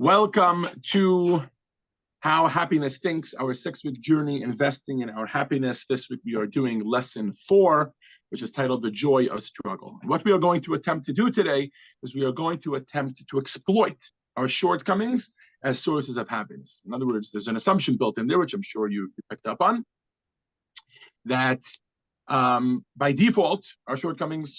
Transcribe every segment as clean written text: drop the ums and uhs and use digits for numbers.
Welcome to How Happiness Thinks, our 6-week journey investing in our happiness. This week we are doing lesson 4, which is titled The Joy of Struggle. And what we are going to attempt to do today is we are going to attempt to exploit our shortcomings as sources of happiness. In other words, there's an assumption built in there, which I'm sure you picked up on, that by default, our shortcomings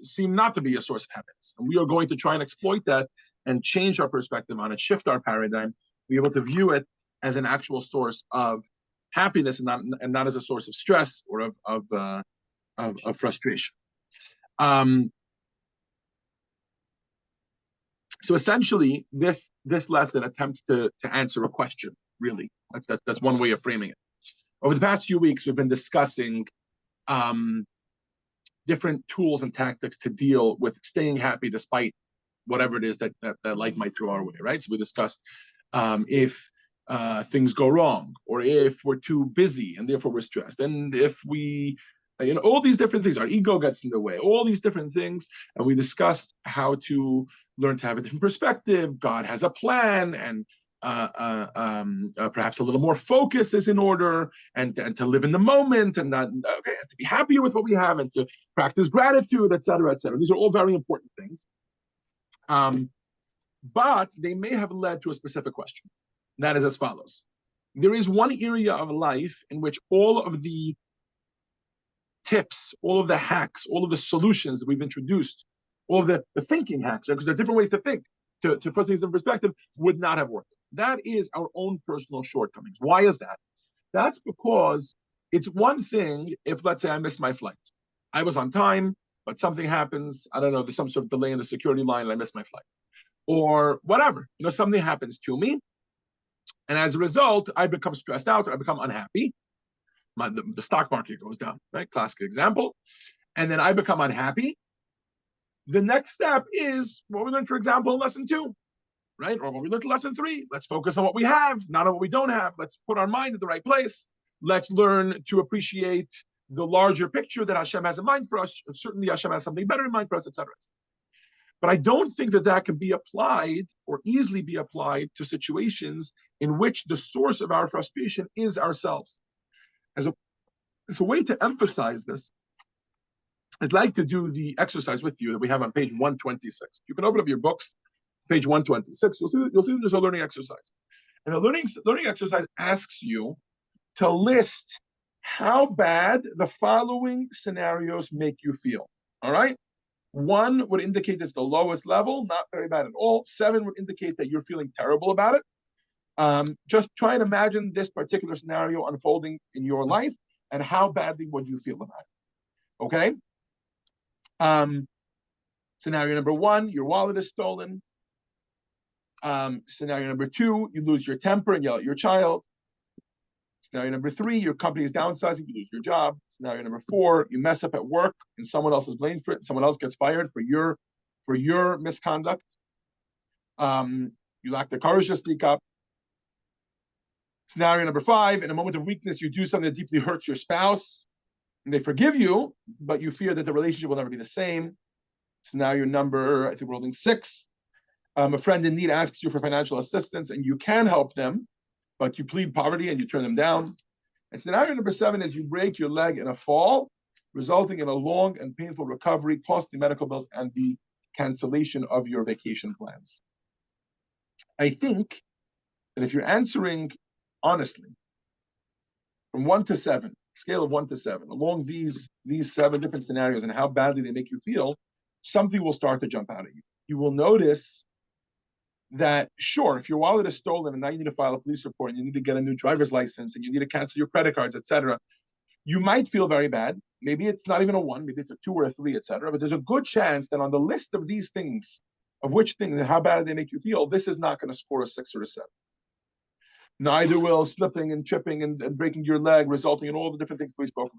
seem not to be a source of happiness. And we are going to try and exploit that and change our perspective on it, shift our paradigm, be able to view it as an actual source of happiness and not as a source of stress or of frustration. So essentially, this lesson attempts to answer a question, really. That's one way of framing it. Over the past few weeks, we've been discussing different tools and tactics to deal with staying happy despite whatever it is that life might throw our way, right? So we discussed if things go wrong, or if we're too busy and therefore we're stressed, and if we, all these different things, our ego gets in the way, all these different things, and we discussed how to learn to have a different perspective. God has a plan, and perhaps a little more focus is in order, and to live in the moment, and to be happier with what we have, and to practice gratitude, etc., etc. These are all very important things, but they may have led to a specific question. That is as follows: there is one area of life in which all of the tips, all of the hacks, all of the solutions that we've introduced, all of the thinking hacks, because there are different ways to think, to put things in perspective, would not have worked. That is our own personal shortcomings. Why is that? That's because it's one thing if, let's say, I missed my flight. I was on time, but something happens. I don't know, there's some sort of delay in the security line and I missed my flight. Or whatever, something happens to me. And as a result, I become stressed out, or I become unhappy. The stock market goes down, right? Classic example. And then I become unhappy. The next step is what we learned, for example, in lesson 2. Right? Or when we look at lesson 3, let's focus on what we have, not on what we don't have. Let's put our mind in the right place. Let's learn to appreciate the larger picture that Hashem has in mind for us. Certainly Hashem has something better in mind for us, etc. But I don't think that can be applied or easily be applied to situations in which the source of our frustration is ourselves. As a way to emphasize this, I'd like to do the exercise with you that we have on page 126. You can open up your books, page 126. You'll see there's a learning exercise. And the learning exercise asks you to list how bad the following scenarios make you feel. All right? 1 would indicate it's the lowest level, not very bad at all. 7 would indicate that you're feeling terrible about it. Just try and imagine this particular scenario unfolding in your life, and how badly would you feel about it? Okay? Scenario number 1, your wallet is stolen. Scenario number 2, you lose your temper and yell at your child. Scenario number 3, your company is downsizing, you lose your job. Scenario number 4, you mess up at work and someone else is blamed for it. Someone else gets fired for your misconduct. You lack the courage to speak up. Scenario number 5, in a moment of weakness, you do something that deeply hurts your spouse, and they forgive you, but you fear that the relationship will never be the same. Scenario number, I think we're holding 6. A friend in need asks you for financial assistance, and you can help them, but you plead poverty and you turn them down. And scenario number 7 is you break your leg in a fall, resulting in a long and painful recovery, costly medical bills, and the cancellation of your vacation plans. I think that if you're answering honestly, from 1 to 7, scale of 1 to 7, along these 7 different scenarios and how badly they make you feel, something will start to jump out at you. You will notice that, sure, if your wallet is stolen and now you need to file a police report and you need to get a new driver's license and you need to cancel your credit cards, etc., you might feel very bad. Maybe it's not even a 1, maybe it's a 2 or a 3, etc. But there's a good chance that on the list of these things, of which things and how bad they make you feel, this is not going to score a 6 or a 7. Neither will slipping and tripping and breaking your leg, resulting in all the different things we spoke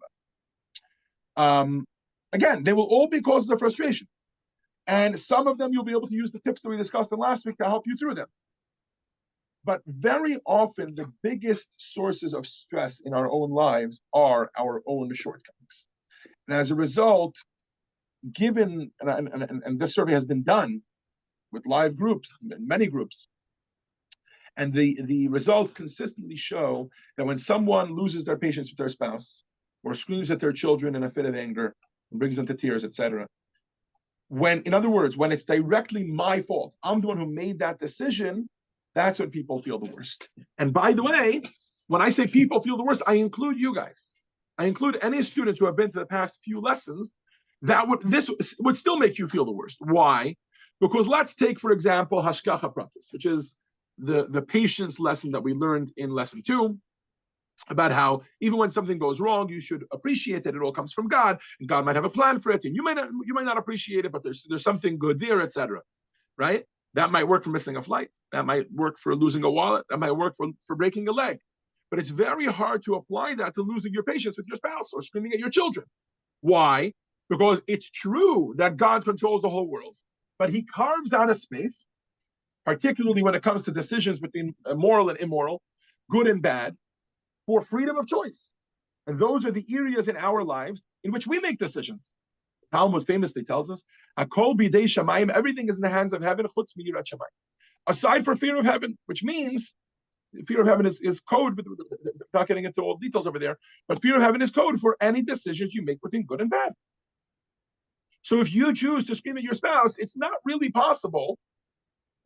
about. Again, they will all be causes of frustration. And some of them you'll be able to use the tips that we discussed in last week to help you through them. But very often, the biggest sources of stress in our own lives are our own shortcomings. And as a result, given, and this survey has been done, with live groups, many groups. And the results consistently show that when someone loses their patience with their spouse or screams at their children in a fit of anger and brings them to tears, etc., in other words, when it's directly my fault, I'm the one who made that decision, that's when people feel the worst. And by the way, when I say people feel the worst, I include you guys. I include any students who have been to the past few lessons. This would still make you feel the worst. Why? Because let's take, for example, Hashgacha Pratis, which is the patience lesson that we learned in lesson 2, about how even when something goes wrong, you should appreciate that it all comes from God, and God might have a plan for it, and you might not appreciate it, but there's something good there, etc. Right? That might work for missing a flight. That might work for losing a wallet. That might work for breaking a leg. But it's very hard to apply that to losing your patience with your spouse or screaming at your children. Why? Because it's true that God controls the whole world, but he carves out a space, particularly when it comes to decisions between moral and immoral, good and bad, for freedom of choice. And those are the areas in our lives in which we make decisions. Talmud famously tells us, "Akol bidei shamayim," everything is in the hands of heaven, chutz miyirat shamayim. Aside from fear of heaven, which means fear of heaven is code, but without getting into all details over there, but fear of heaven is code for any decisions you make between good and bad. So if you choose to scream at your spouse, it's not really possible,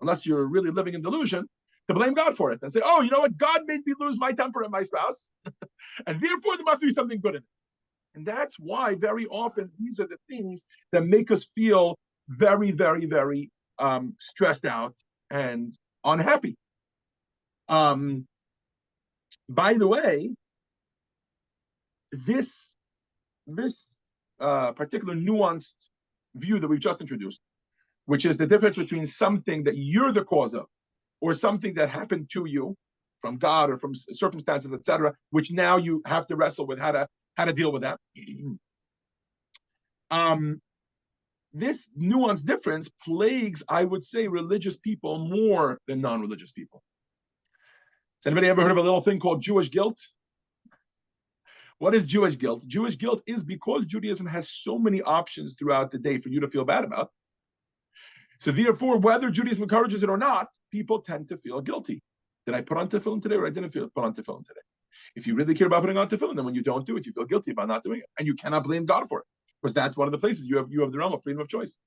unless you're really living in delusion, to blame God for it and say, oh, you know what? God made me lose my temper at my spouse, and therefore there must be something good in it. And that's why very often these are the things that make us feel very, very, very stressed out and unhappy. By the way, this particular nuanced view that we've just introduced, which is the difference between something that you're the cause of or something that happened to you from God or from circumstances, etc., which now you have to wrestle with how to deal with that. This nuanced difference plagues, I would say, religious people more than non-religious people. Has anybody ever heard of a little thing called Jewish guilt? What is Jewish guilt? Jewish guilt is because Judaism has so many options throughout the day for you to feel bad about. So therefore, whether Judaism encourages it or not, people tend to feel guilty. Did I put on tefillin today or I didn't put on tefillin today? If you really care about putting on tefillin, then when you don't do it, you feel guilty about not doing it. And you cannot blame God for it, because that's one of the places you have the realm of freedom of choice.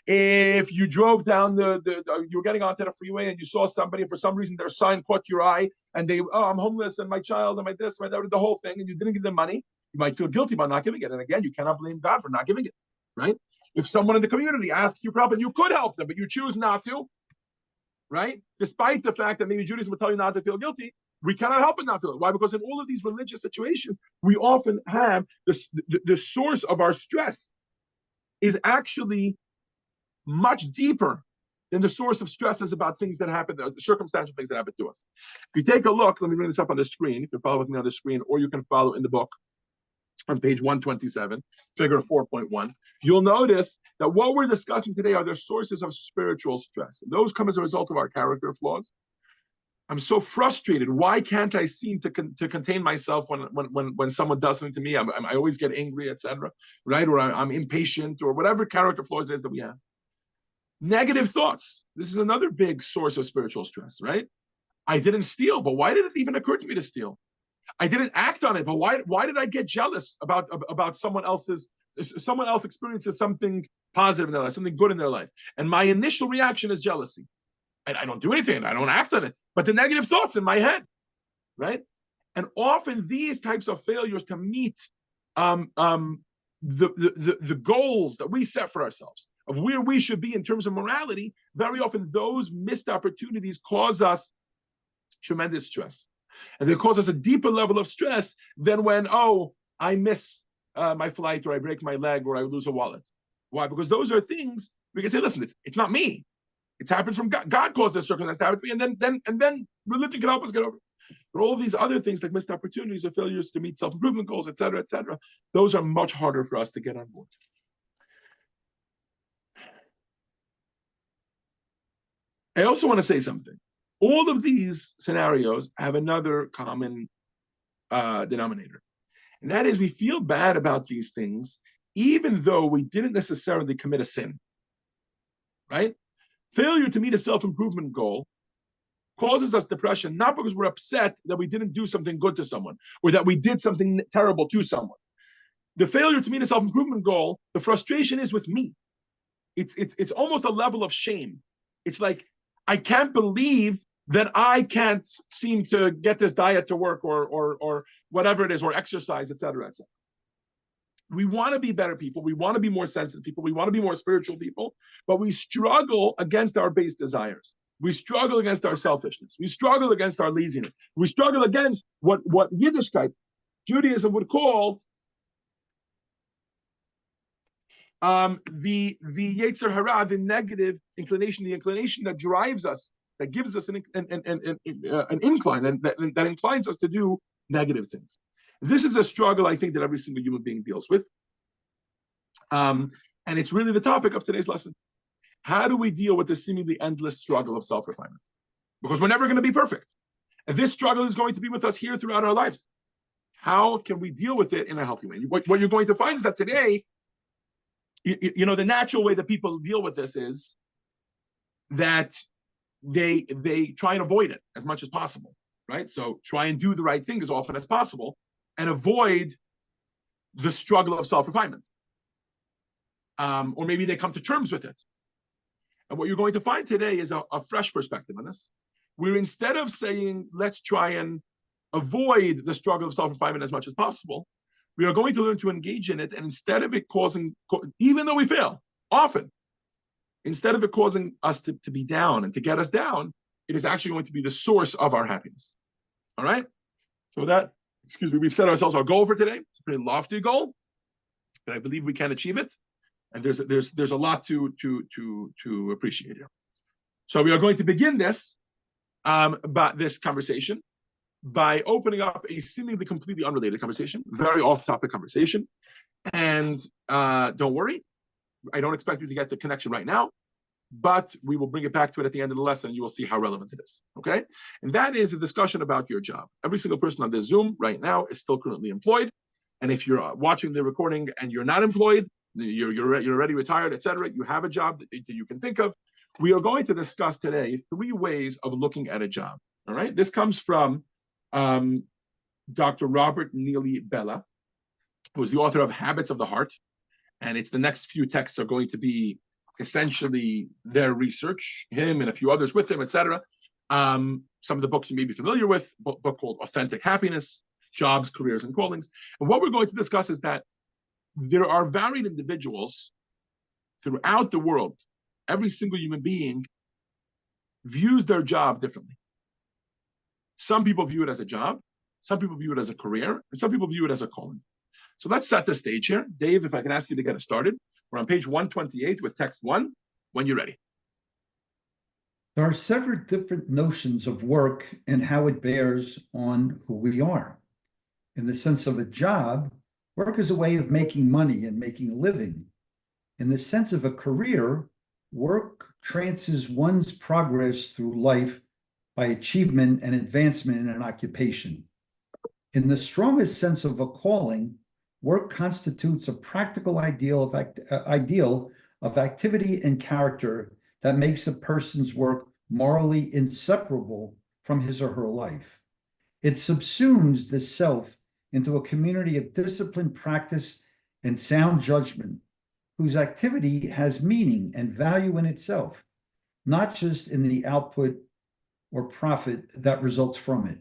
If you drove down you were getting onto the freeway and you saw somebody, and for some reason their sign caught your eye, and I'm homeless and my child and my this, my that, the whole thing, and you didn't give them money, you might feel guilty about not giving it. And again, you cannot blame God for not giving it, right? If someone in the community asks you for help and you could help them, but you choose not to, right? Despite the fact that maybe Judaism would tell you not to feel guilty, we cannot help but not feel it. Why? Because in all of these religious situations, we often have the source of our stress is actually much deeper than the source of stress is about things that happen, the circumstantial things that happen to us. If you take a look, let me bring this up on the screen. You can follow with me on the screen, or you can follow in the book on page 127, figure 4.1. You'll notice that what we're discussing today are the sources of spiritual stress. And those come as a result of our character flaws. I'm so frustrated. Why can't I seem to contain myself when someone does something to me? I always get angry, etc. Right? Or I'm impatient, or whatever character flaws it is that we have. Negative thoughts. This is another big source of spiritual stress, right? I didn't steal, but why did it even occur to me to steal? I didn't act on it, but why did I get jealous about someone else experiences something positive in their life, something good in their life? And my initial reaction is jealousy. I don't do anything, I don't act on it, but the negative thoughts in my head, right? And often these types of failures to meet the goals that we set for ourselves, of where we should be in terms of morality, very often those missed opportunities cause us tremendous stress. And they cause us a deeper level of stress than when, I miss my flight, or I break my leg, or I lose a wallet. Why? Because those are things we can say, listen, it's not me. It's happened from God. God caused this circumstance to happen to me, and then religion can help us get over it. But all these other things like missed opportunities or failures to meet self-improvement goals, et cetera, those are much harder for us to get on board. I also want to say something. All of these scenarios have another common denominator. And that is, we feel bad about these things, even though we didn't necessarily commit a sin, right? Failure to meet a self-improvement goal causes us depression, not because we're upset that we didn't do something good to someone or that we did something terrible to someone. The failure to meet a self-improvement goal, the frustration is with me. It's almost a level of shame. It's like, I can't believe that I can't seem to get this diet to work or whatever it is, or exercise, et cetera, et cetera. We want to be better people. We want to be more sensitive people. We want to be more spiritual people, but we struggle against our base desires. We struggle against our selfishness. We struggle against our laziness. We struggle against what Yiddishkeit, Judaism would call the Yetzer Hara, the negative inclination, the inclination that drives us, that gives us an incline, and that inclines us to do negative things. This is a struggle, I think, that every single human being deals with. And it's really the topic of today's lesson. How do we deal with the seemingly endless struggle of self-refinement? Because we're never going to be perfect. And this struggle is going to be with us here throughout our lives. How can we deal with it in a healthy way? What you're going to find is that today, the natural way that people deal with this is that they try and avoid it as much as possible, right? So try and do the right thing as often as possible and avoid the struggle of self-refinement. Or maybe they come to terms with it. And what you're going to find today is a fresh perspective on this, where instead of saying, let's try and avoid the struggle of self-refinement as much as possible, we are going to learn to engage in it. And instead of it causing, even though we fail often, instead of it causing us to be down and to get us down, it is actually going to be the source of our happiness. All right? So that, we've set ourselves our goal for today. It's a pretty lofty goal, but I believe we can achieve it. And there's a lot to appreciate here. So we are going to begin this conversation by opening up a seemingly completely unrelated conversation, very off-topic conversation. And don't worry, I don't expect you to get the connection right now, but we will bring it back to it at the end of the lesson. You will see how relevant it is, okay? And that is a discussion about your job. Every single person on this Zoom right now is still currently employed. And if you're watching the recording and you're not employed, you're already retired, etc., you have a job that you can think of. We are going to discuss today 3 ways of looking at a job, all right? This comes from Dr. Robert Neely Bella, who is the author of Habits of the Heart. And it's the next few texts are going to be essentially their research, him and a few others with him, etc. Some of the books you may be familiar with, a book called Authentic Happiness, Jobs, Careers, and Callings. And what we're going to discuss is that there are varied individuals throughout the world. Every single human being views their job differently. Some people view it as a job, some people view it as a career, and some people view it as a calling. So let's set the stage here. Dave, if I can ask you to get us started. We're on page 128 with text 1, when you're ready. There are several different notions of work and how it bears on who we are. In the sense of a job, work is a way of making money and making a living. In the sense of a career, work trances one's progress through life by achievement and advancement in an occupation. In the strongest sense of a calling, work constitutes a practical ideal of activity and character that makes a person's work morally inseparable from his or her life. It subsumes the self into a community of disciplined practice and sound judgment, whose activity has meaning and value in itself, not just in the output or profit that results from it.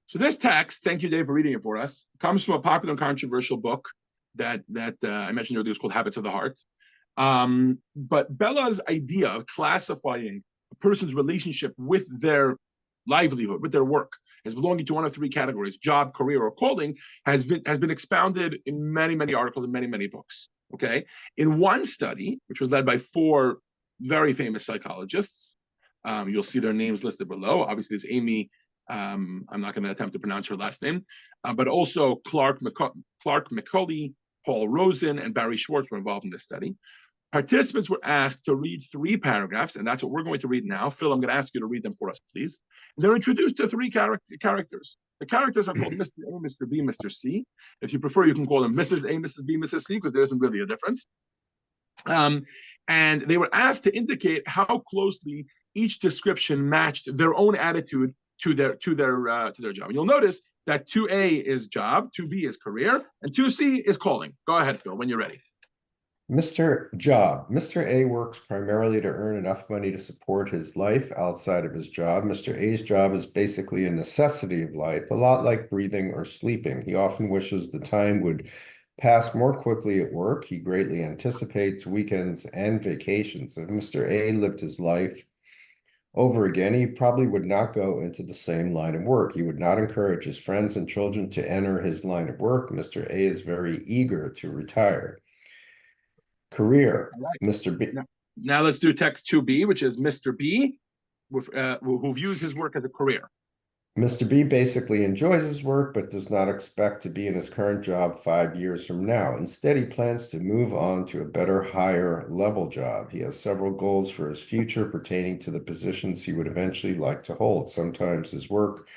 So this text, thank you, Dave, for reading it for us, comes from a popular and controversial book that I mentioned earlier. It's called Habits of the Heart. But Bella's idea of classifying a person's relationship with their livelihood, with their work, as belonging to one of 3 categories: job, career, or calling, has been expounded in many, many articles and many, many books. Okay, in one study, which was led by 4 very famous psychologists, you'll see their names listed below. Obviously, there's Amy. I'm not going to attempt to pronounce her last name, but also Clark McCauley, Paul Rosen, and Barry Schwartz were involved in this study. Participants were asked to read 3 paragraphs, and that's what we're going to read now. Phil, I'm going to ask you to read them for us, please. And they're introduced to 3 characters. The characters are called Mr. A, Mr. B, Mr. C. If you prefer, you can call them Mrs. A, Mrs. B, Mrs. C, because there isn't really a difference. And they were asked to indicate how closely each description matched their own attitude to their job. And you'll notice that 2A is job, 2B is career, and 2C is calling. Go ahead, Phil, when you're ready. Mr. A works primarily to earn enough money to support his life outside of his job. Mr. A's job is basically a necessity of life, a lot like breathing or sleeping. He often wishes the time would pass more quickly at work. He greatly anticipates weekends and vacations. If Mr. A lived his life over again, he probably would not go into the same line of work. He would not encourage his friends and children to enter his line of work. Mr. A is very eager to retire. Career, All right. Mr. B. Now let's do text 2B, which is Mr. B, who views his work as a career. Mr. B basically enjoys his work, but does not expect to be in his current job 5 years from now. Instead, he plans to move on to a better, higher level job. He has several goals for his future pertaining to the positions he would eventually like to hold. Sometimes his work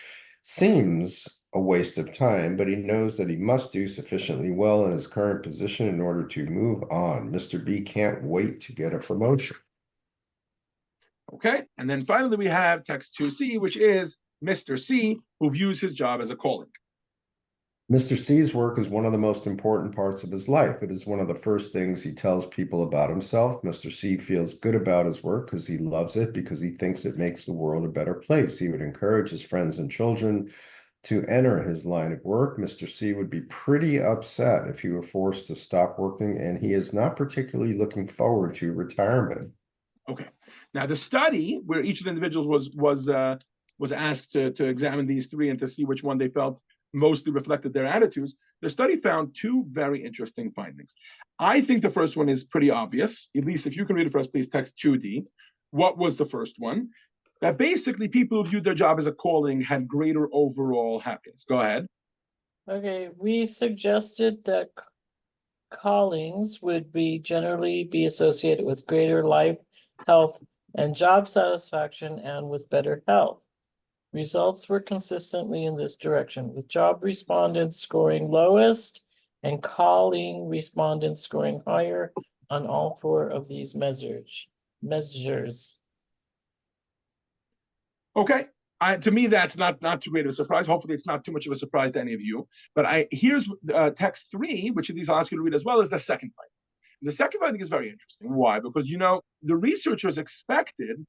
seems a waste of time, but he knows that he must do sufficiently well in his current position in order to move on. Mr. B can't wait to get a promotion. Okay, and then finally we have text 2C, which is Mr. C, who views his job as a calling. Mr. C's work is one of the most important parts of his life. It is one of the first things he tells people about himself. Mr. C feels good about his work because he loves it, because he thinks it makes the world a better place. He would encourage his friends and children to enter his line of work. Mr. C would be pretty upset if he were forced to stop working, and he is not particularly looking forward to retirement. Okay, now the study where each of the individuals was asked to examine these three and to see which one they felt mostly reflected their attitudes, the study found two very interesting findings. I think the first one is pretty obvious. At least if you can read it for us, please text 2D. What was the first one? That basically people who viewed their job as a calling had greater overall happiness. Go ahead. Okay, we suggested that callings would generally be associated with greater life, health, and job satisfaction, and with better health. Results were consistently in this direction, with job respondents scoring lowest and calling respondents scoring higher on all four of these measures. Okay, to me that's not too great of a surprise. Hopefully, it's not too much of a surprise to any of you. But here's text 3, which of these I'll ask you to read as well, is the second finding. And the second finding is very interesting. Why? Because the researchers expected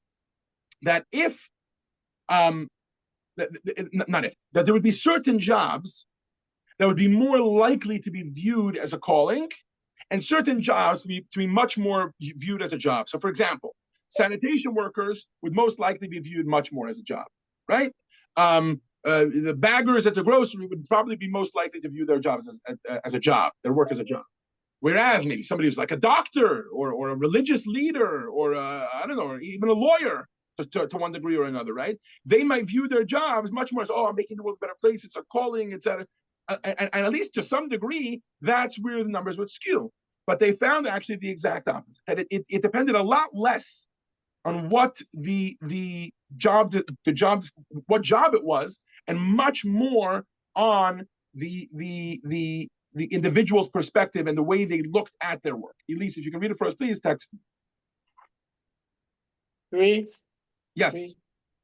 that that there would be certain jobs that would be more likely to be viewed as a calling, and certain jobs to be much more viewed as a job. So, for example, sanitation workers would most likely be viewed much more as a job, right? The baggers at the grocery would probably be most likely to view their jobs as a job, their work as a job. Whereas maybe somebody who's like a doctor or a religious leader or I don't know, or even a lawyer to one degree or another, right? They might view their jobs much more as, oh, I'm making the world a better place. It's a calling, etc. And at least to some degree, that's where the numbers would skew. But they found actually the exact opposite, that it depended a lot less on what the job what job it was, and much more on the individual's perspective and the way they looked at their work. Elise, if you can read it for us, please text me. Three? Yes. Three.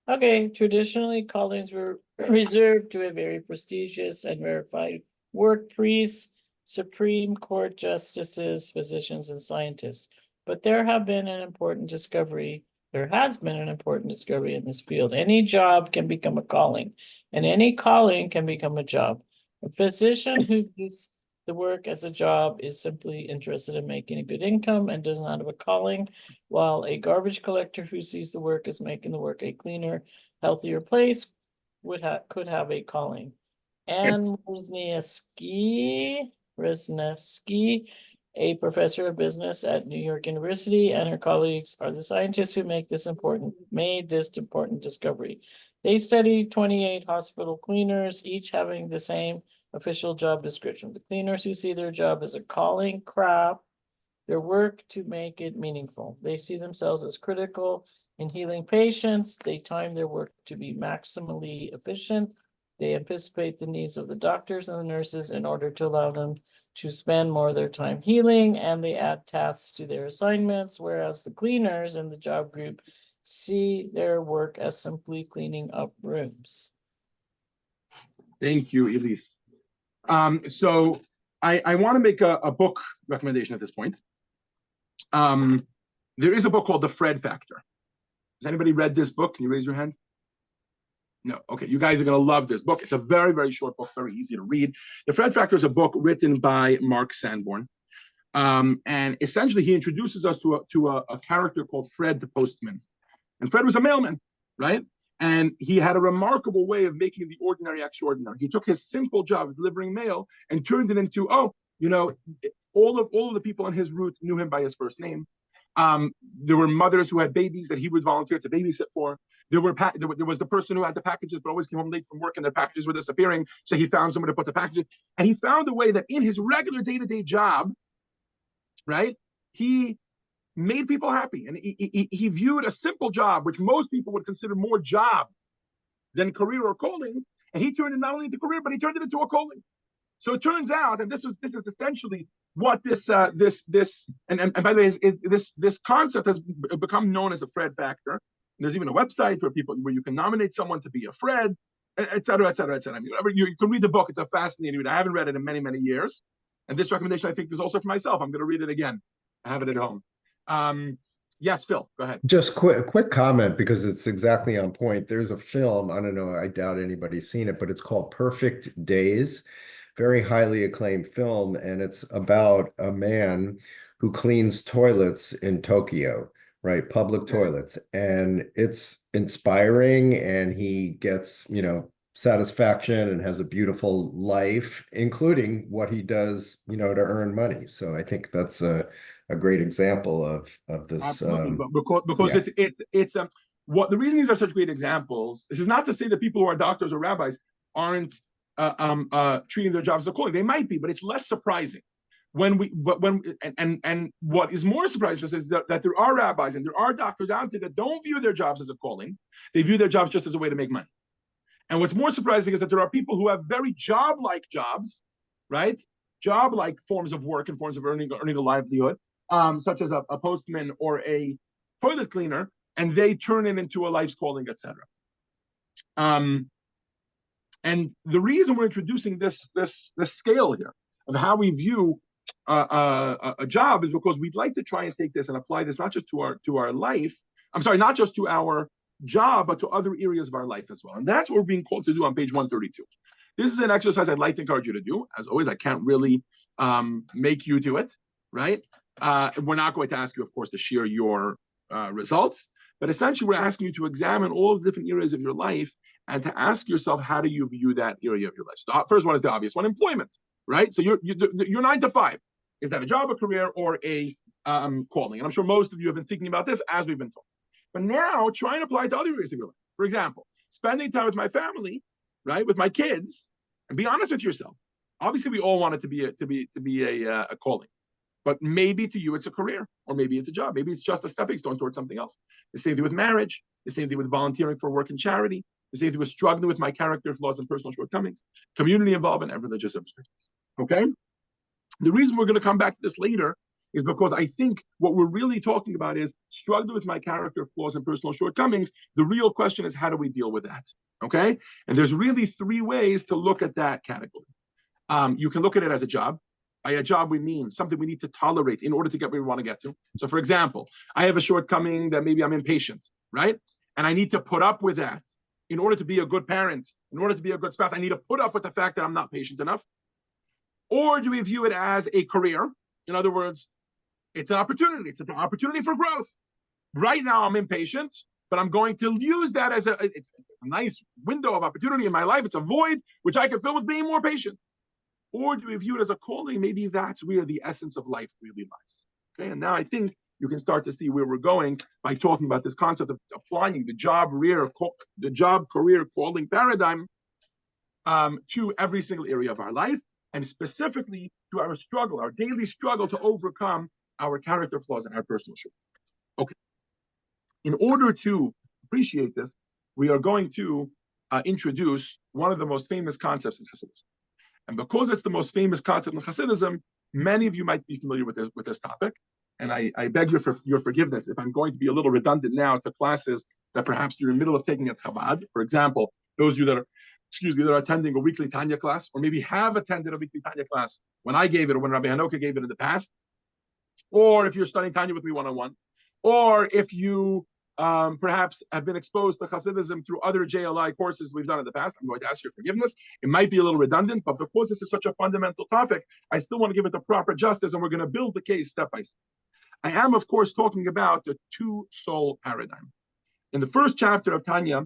Okay, traditionally callings were reserved to a very prestigious and verified work: priests, Supreme Court justices, physicians, and scientists. But there has been an important discovery in this field. Any job can become a calling, and any calling can become a job. A physician who views the work as a job is simply interested in making a good income and does not have a calling, while a garbage collector who sees the work as making the work a cleaner, healthier place could have a calling. And Resniewski, a professor of business at New York University, and her colleagues are the scientists who made this important discovery. They studied 28 hospital cleaners, each having the same official job description. The cleaners who see their job as a calling craft their work to make it meaningful. They see themselves as critical in healing patients. They time their work to be maximally efficient. They anticipate the needs of the doctors and the nurses in order to allow them to spend more of their time healing, and they add tasks to their assignments, whereas the cleaners in the job group see their work as simply cleaning up rooms. Thank you, Elise. So I want to make a book recommendation at this point. There is a book called The Fred Factor. Has anybody read this book? Can you raise your hand? No. Okay, you guys are going to love this book. It's a very, very short book, very easy to read. The Fred Factor is a book written by Mark Sanborn. And essentially, he introduces us to a character called Fred the Postman. And Fred was a mailman, right? And he had a remarkable way of making the ordinary extraordinary. He took his simple job of delivering mail and turned it into, all of the people on his route knew him by his first name. There were mothers who had babies that he would volunteer to babysit for. There was the person who had the packages but always came home late from work and their packages were disappearing. So he found someone to put the packages. And he found a way that in his regular day-to-day job, right, he made people happy. And he viewed a simple job, which most people would consider more job than career or calling. And he turned it not only into career, but he turned it into a calling. So it turns out, and this is essentially what this by the way, this concept has become known as a Fred Factor. And there's even a website where you can nominate someone to be a Fred, et cetera, et cetera, et cetera. I mean, you can read the book. It's a fascinating read. I haven't read it in many, many years. And this recommendation, I think, is also for myself. I'm going to read it again. I have it at home. Yes, Phil, go ahead. Just quick comment, because it's exactly on point. There's a film, I don't know, I doubt anybody's seen it, but it's called Perfect Days. Very highly acclaimed film, and it's about a man who cleans toilets in Tokyo, right? Public toilets. And it's inspiring, and he gets, satisfaction and has a beautiful life, including what he does, to earn money. So I think that's a great example of this. Absolutely, because yeah. it's what the reason these are such great examples. This is not to say that people who are doctors or rabbis aren't treating their jobs as a calling. They might be, but it's less surprising when what is more surprising is that there are rabbis and there are doctors out there that don't view their jobs as a calling. They view their jobs just as a way to make money. And what's more surprising is that there are people who have very job-like jobs, right? Job-like forms of work and forms of earning a livelihood, such as a postman or a toilet cleaner, and they turn it into a life's calling, etc. And the reason we're introducing this scale here of how we view a job is because we'd like to try and take this and apply this not just to our life. I'm sorry, not just to our job, but to other areas of our life as well. And that's what we're being called to do on page 132. This is an exercise I'd like to encourage you to do. As always, I can't really make you do it, right? We're not going to ask you, of course, to share your results, but essentially we're asking you to examine all the different areas of your life and to ask yourself, how do you view that area of your life? So the first one is the obvious one, employment, right? So you're 9 to 5. Is that a job, a career, or a calling? And I'm sure most of you have been thinking about this as we've been talking. But now try and apply it to other areas of your life. For example, spending time with my family, right, with my kids, and be honest with yourself. Obviously, we all want it to be a calling, but maybe to you it's a career, or maybe it's a job. Maybe it's just a stepping stone towards something else. The same thing with marriage. The same thing with volunteering for work and charity. The same thing with struggling with my character flaws and personal shortcomings, community involvement, and religious observance. Okay. The reason we're going to come back to this later is because I think what we're really talking about is struggling with my character flaws and personal shortcomings. The real question is, how do we deal with that? Okay. And there's really 3 ways to look at that category. You can look at it as a job. By a job, we mean something we need to tolerate in order to get where we want to get to. So for example, I have a shortcoming that maybe I'm impatient, right? And I need to put up with that in order to be a good parent, in order to be a good spouse. I need to put up with the fact that I'm not patient enough. Or do we view it as a career? In other words, it's an opportunity. It's an opportunity for growth. Right now, I'm impatient, but I'm going to use that as it's a nice window of opportunity in my life. It's a void, which I can fill with being more patient. Or do we view it as a calling? Maybe that's where the essence of life really lies. Okay, and now I think you can start to see where we're going by talking about this concept of applying the job, career, calling paradigm to every single area of our life, and specifically to our struggle, our daily struggle to overcome our character flaws and our personal shortcomings. Okay. In order to appreciate this, we are going to introduce one of the most famous concepts in physics. And because it's the most famous concept in Hasidism, many of you might be familiar with this topic. And I beg your forgiveness if I'm going to be a little redundant now to classes that perhaps you're in the middle of taking at Chabad. For example, those of you that are attending a weekly Tanya class, or maybe have attended a weekly Tanya class when I gave it or when Rabbi Hanoka gave it in the past, or if you're studying Tanya with me one-on-one, or if you perhaps have been exposed to Hasidism through other JLI courses we've done in the past, I'm going to ask your forgiveness. It might be a little redundant, but because this is such a fundamental topic, I still want to give it the proper justice, and we're going to build the case step by step. I am, of course, talking about the two-soul paradigm. In the first chapter of Tanya,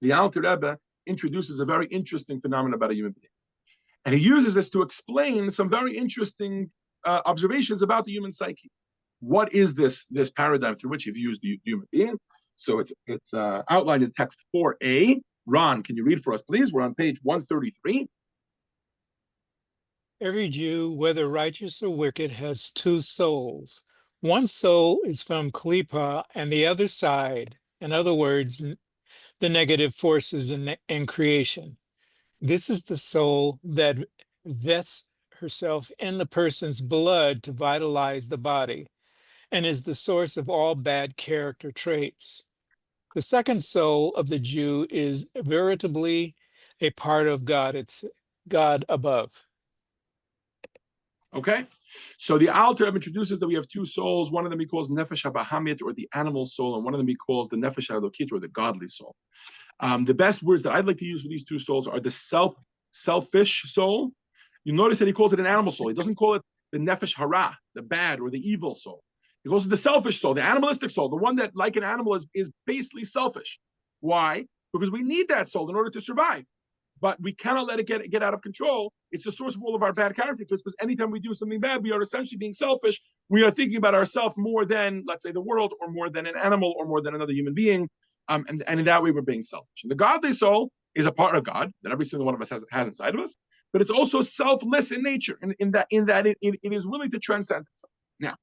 the Alter Rebbe introduces a very interesting phenomenon about a human being. And he uses this to explain some very interesting observations about the human psyche. What is this paradigm through which he views the human being? So it's outlined in text 4a. Ron, can you read for us, please? We're on page 133. Every Jew, whether righteous or wicked, has two souls. One soul is from Klippa and the other side, in other words, the negative forces in creation. This is the soul that vests herself in the person's blood to vitalize the body and is the source of all bad character traits. The second soul of the Jew is veritably a part of God. It's God above. Okay, so the Alter Rebbe introduces that we have two souls. One of them he calls Nefesh HaBahamit, or the animal soul, and one of them he calls the Nefesh HaElokit, or the godly soul. The best words that I'd like to use for these two souls are the selfish soul. You notice that he calls it an animal soul. He doesn't call it the Nefesh Hara, the bad or the evil soul. He calls it the selfish soul, the animalistic soul, the one that, like an animal, is basically selfish. Why? Because we need that soul in order to survive. But we cannot let it get out of control. It's the source of all of our bad character traits, because anytime we do something bad, we are essentially being selfish. We are thinking about ourselves more than, let's say, the world, or more than an animal, or more than another human being. And in that way, we're being selfish. And the godly soul is a part of God that every single one of us has inside of us, but it's also selfless in nature, in that it is willing to transcend itself. Now,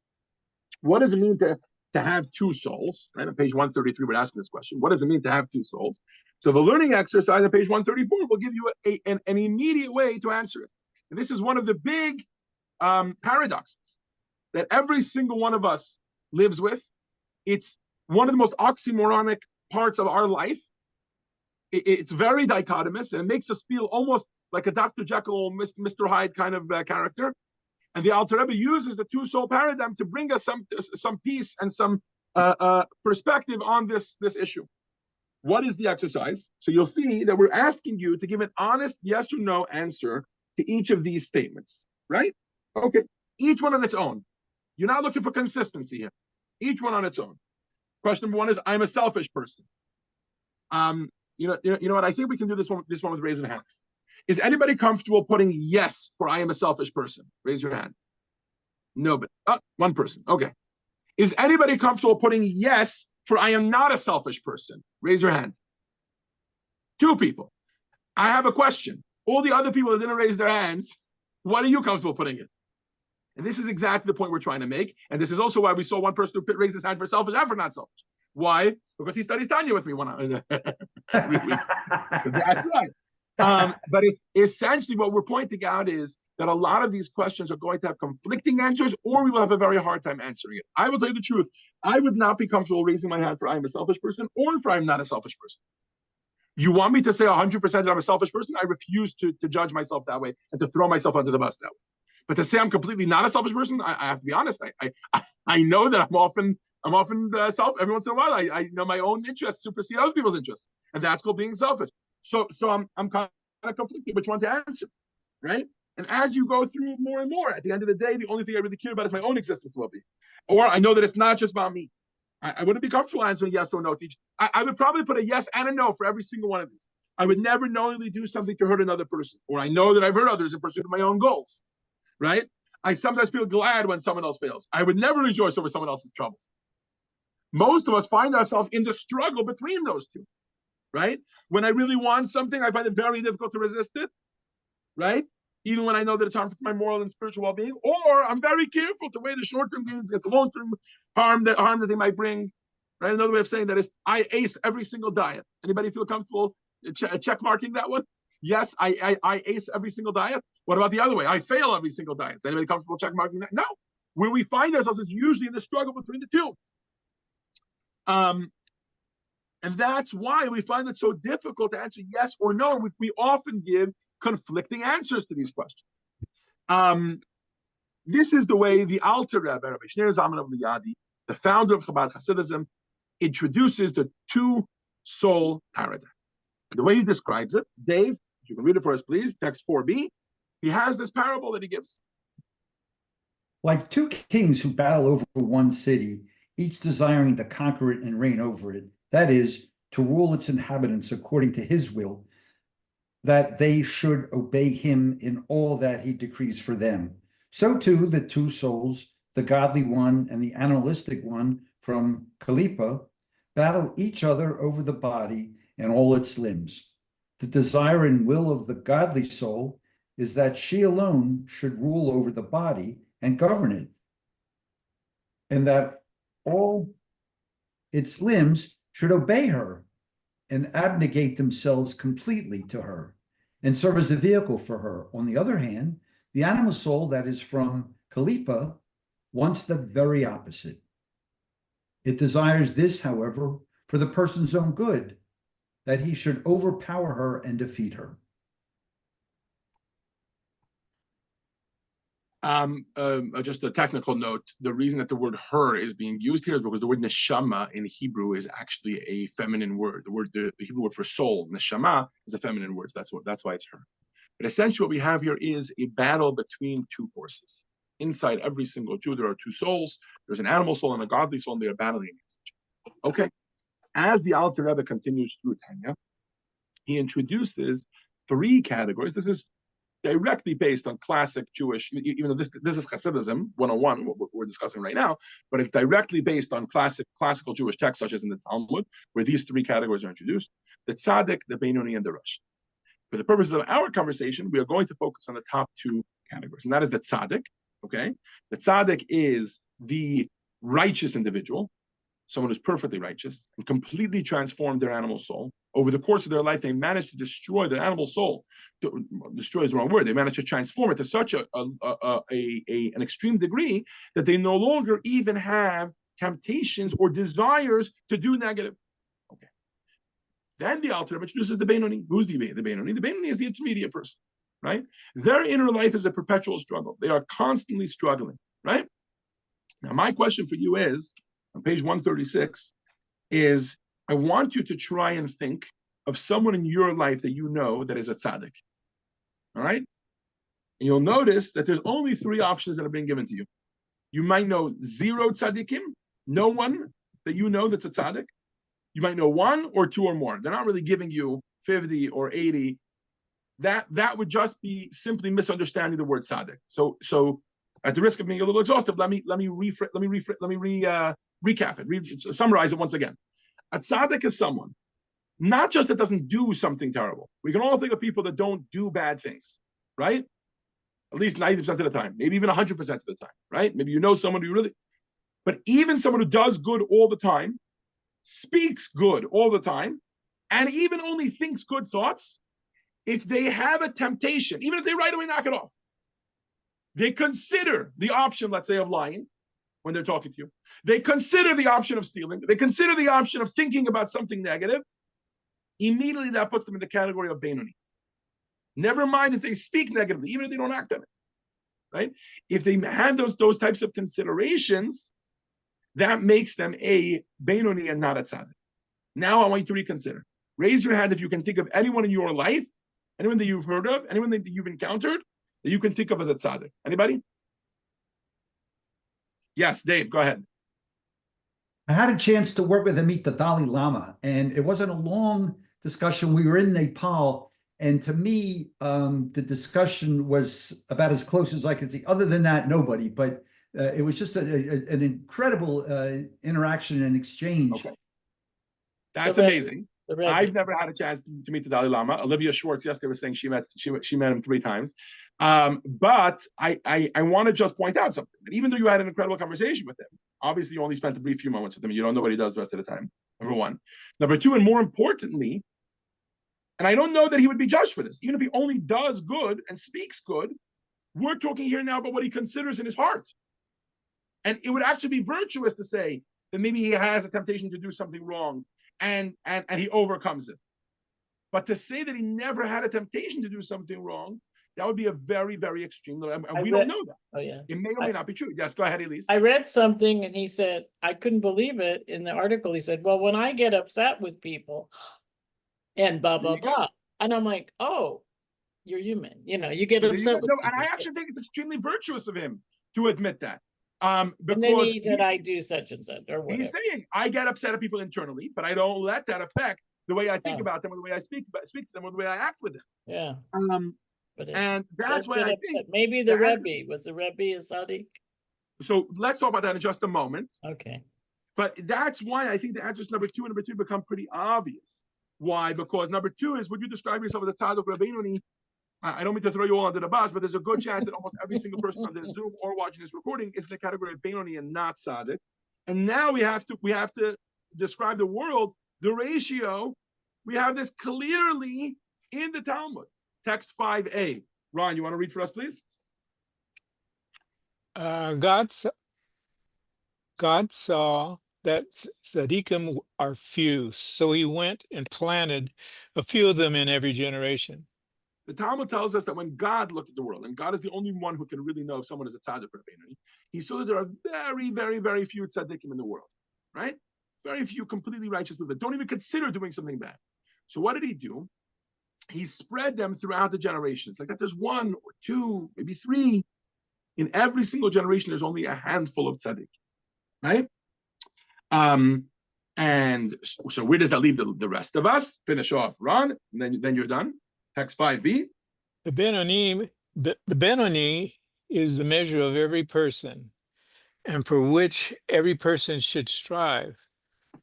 what does it mean to have two souls? Right, on page 133, we're asking this question. What does it mean to have two souls? So the learning exercise on page 134 will give you an immediate way to answer it. And this is one of the big paradoxes that every single one of us lives with. It's one of the most oxymoronic parts of our life. It's very dichotomous, and it makes us feel almost like a Dr. Jekyll, Mr. Hyde kind of character. And the Alter Rebbe uses the two-soul paradigm to bring us some peace and some perspective on this issue. What is the exercise? So you'll see that we're asking you to give an honest yes or no answer to each of these statements, right? Okay, each one on its own. You're not looking for consistency here. Each one on its own. Question number one is, I'm a selfish person. You know what? I think we can do this one with raising hands. Is anybody comfortable putting yes for I am a selfish person? Raise your hand. Nobody. One person. Okay. Is anybody comfortable putting yes for I am not a selfish person? Raise your hand. Two people. I have a question. All the other people that didn't raise their hands, what are you comfortable putting in? And this is exactly the point we're trying to make. And this is also why we saw one person who raised his hand for selfish and for not selfish. Why? Because he studied Tanya with me one That's right. But essentially what we're pointing out is that a lot of these questions are going to have conflicting answers, or we will have a very hard time answering it. I will tell you the truth. I would not be comfortable raising my hand for I'm a selfish person or for I'm not a selfish person. You want me to say 100% that I'm a selfish person? I refuse to judge myself that way and to throw myself under the bus that way. But to say I'm completely not a selfish person, I have to be honest. I know that I'm often self. Every once in a while, I know my own interests supersede other people's interests, and that's called being selfish. So I'm kind of conflicted which one to answer, right? And as you go through more and more, at the end of the day, the only thing I really care about is my own existence well-being. Or I know that it's not just about me. I wouldn't be comfortable answering yes or no to each. I would probably put a yes and a no for every single one of these. I would never knowingly do something to hurt another person, or I know that I've hurt others in pursuit of my own goals, right? I sometimes feel glad when someone else fails. I would never rejoice over someone else's troubles. Most of us find ourselves in the struggle between those two, right? When I really want something, I find it very difficult to resist it, right? Even when I know that it's harmful for my moral and spiritual well-being, or I'm very careful to weigh the short-term gains against the long-term harm that they might bring, right? Another way of saying that is, I ace every single diet. Anybody feel comfortable check marking that one? Yes, I ace every single diet. What about the other way? I fail every single diet. Is anybody comfortable check marking that? No. Where we find ourselves is usually in the struggle between the two. And that's why we find it so difficult to answer yes or no. We often give conflicting answers to these questions. This is the way the Alter Rebbe, Rabbi Shneur Zalman of Liadi, the founder of Chabad Hasidism, introduces the two-soul paradigm. The way he describes it, Dave, you can read it for us, please, text 4b. He has this parable that he gives. Like two kings who battle over one city, each desiring to conquer it and reign over it, that is, to rule its inhabitants according to his will, that they should obey him in all that he decrees for them. So too the two souls, the godly one and the animalistic one from Kalipa, battle each other over the body and all its limbs. The desire and will of the godly soul is that she alone should rule over the body and govern it, and that all its limbs should obey her and abnegate themselves completely to her and serve as a vehicle for her. On the other hand, the animal soul that is from Kalipa wants the very opposite. It desires this, however, for the person's own good, that he should overpower her and defeat her. Just a technical note, the reason that the word her is being used here is because the word neshama in Hebrew is actually a feminine word. The Hebrew word for soul, neshama, is a feminine word. So that's why it's her. But essentially what we have here is a battle between two forces. Inside every single Jew, there are two souls. There's an animal soul and a godly soul, and they are battling against each other. Okay. As the Alter Rebbe continues through Tanya, he introduces three categories. This is directly based on classic Jewish, even though this is Hasidism 101, what we're discussing right now, but it's directly based on classical Jewish texts, such as in the Talmud, where these three categories are introduced: the tzaddik, the Beinoni, and the Rosh. For the purposes of our conversation, we are going to focus on the top two categories, and that is the tzaddik. Okay, the tzaddik is the righteous individual, someone who's perfectly righteous and completely transformed their animal soul. Over the course of their life, they managed to destroy their animal soul. Destroy is the wrong word. They managed to transform it to such an extreme degree that they no longer even have temptations or desires to do negative. Okay. Then the Alter Rebbe introduces the Beinoni. Who's the Beinoni? The Beinoni is the intermediate person, right? Their inner life is a perpetual struggle. They are constantly struggling, right? Now, my question for you is, on page 136, is I want you to try and think of someone in your life that you know that is a tzaddik. All right? And you'll notice that there's only three options that are being given to you. You might know zero tzaddikim, no one that you know that's a tzaddik. You might know one or two or more. They're not really giving you 50 or 80. That would just be simply misunderstanding the word tzaddik. So at the risk of being a little exhaustive, let me recap it, summarize it once again. A tzaddik is someone, not just that doesn't do something terrible. We can all think of people that don't do bad things, right? At least 90% of the time, maybe even 100% of the time, right? Maybe you know someone who really, but even someone who does good all the time, speaks good all the time, and even only thinks good thoughts, if they have a temptation, even if they right away knock it off, they consider the option, let's say, of lying when they're talking to you. They consider the option of stealing. They consider the option of thinking about something negative. Immediately that puts them in the category of Beinoni. Never mind if they speak negatively, even if they don't act on it, right? If they have those types of considerations, that makes them a Beinoni and not a tzaddik. Now I want you to reconsider. Raise your hand if you can think of anyone in your life, anyone that you've heard of, anyone that you've encountered, that you can think of as a tzaddik. Anybody? Yes, Dave, go ahead. I had a chance to work with him, meet the Dalai Lama, and it wasn't a long discussion. We were in Nepal, and to me, the discussion was about as close as I could see. Other than that, nobody, but it was just an incredible interaction and exchange. Okay. That's amazing. I've never had a chance to meet the Dalai Lama. Olivia Schwartz yesterday was saying she met him 3 times. But I want to just point out something. And even though you had an incredible conversation with him, obviously you only spent a brief few moments with him. You don't know what he does the rest of the time, number one. Number two, and more importantly, And I don't know that he would be judged for this. Even if he only does good and speaks good, we're talking here now about what he considers in his heart. And it would actually be virtuous to say that maybe he has a temptation to do something wrong and he overcomes it. But to say that he never had a temptation to do something wrong, that would be a very, very extreme. And we don't know that. Oh, yeah. It may or may not be true. Yes, go ahead, Elise. I read something and he said, I couldn't believe it in the article. He said, well, when I get upset with people and blah, blah, blah. And I'm like, oh, you're human. You get upset with no, people. and I actually think it's extremely virtuous of him to admit that. And then he said, I do such and such or whatever. He's saying, I get upset at people internally, but I don't let that affect the way I think about them or the way I speak to them or the way I act with them. Yeah. And that's why I think maybe the Rebbe was the Rebbe a Tzaddik. So let's talk about that in just a moment. Okay. But that's why I think the answers number 2 and number 3 become pretty obvious. Why? Because number 2 is, would you describe yourself as a tzaddik or a Beinoni? I don't mean to throw you all under the bus, but there's a good chance that almost every single person on the Zoom or watching this recording is in the category of Beinoni and not tzaddik. And now we have to describe the world, the ratio. We have this clearly in the Talmud, text 5a. Ron, you want to read for us, please? God saw that tzaddikim are few, so he went and planted a few of them in every generation. The Talmud tells us that when God looked at the world, and God is the only one who can really know if someone is a tzaddik or a Beinoni, he saw that there are very, very, very few tzaddikim in the world, right? Very few completely righteous people that don't even consider doing something bad. So what did he do? He spread them throughout the generations. Like that there's 1 or 2, maybe 3. In every single generation, there's only a handful of tzaddik, right? And so where does that leave the rest of us? Finish off, Ron, and then you're done. Text 5b. The Benoni is the measure of every person, and for which every person should strive.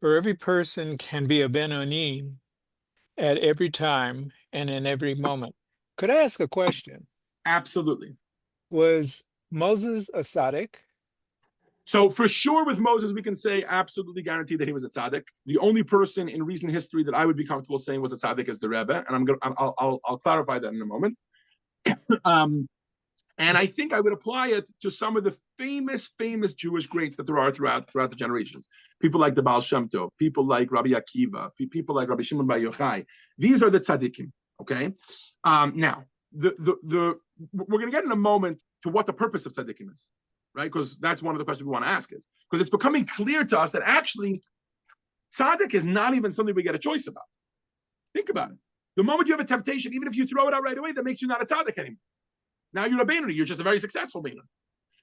For every person can be a Benoni at every time and in every moment. Could I ask a question? Absolutely. Was Moses a tzaddik? So for sure with Moses, we can say absolutely guaranteed that he was a tzaddik. The only person in recent history that I would be comfortable saying was a tzaddik is the Rebbe, and I'll clarify that in a moment. And I think I would apply it to some of the famous Jewish greats that there are throughout the generations. People like the Baal Shem Tov, people like Rabbi Akiva, people like Rabbi Shimon Bar Yochai. These are the tzaddikim. Okay. Now we're going to get in a moment to what the purpose of tzaddikim is. Right? Because that's one of the questions we want to ask is, because it's becoming clear to us that actually tzaddik is not even something we get a choice about. Think about it. The moment you have a temptation, even if you throw it out right away, that makes you not a tzaddik anymore. Now you're a Beinoni. You're just a very successful Beinoni.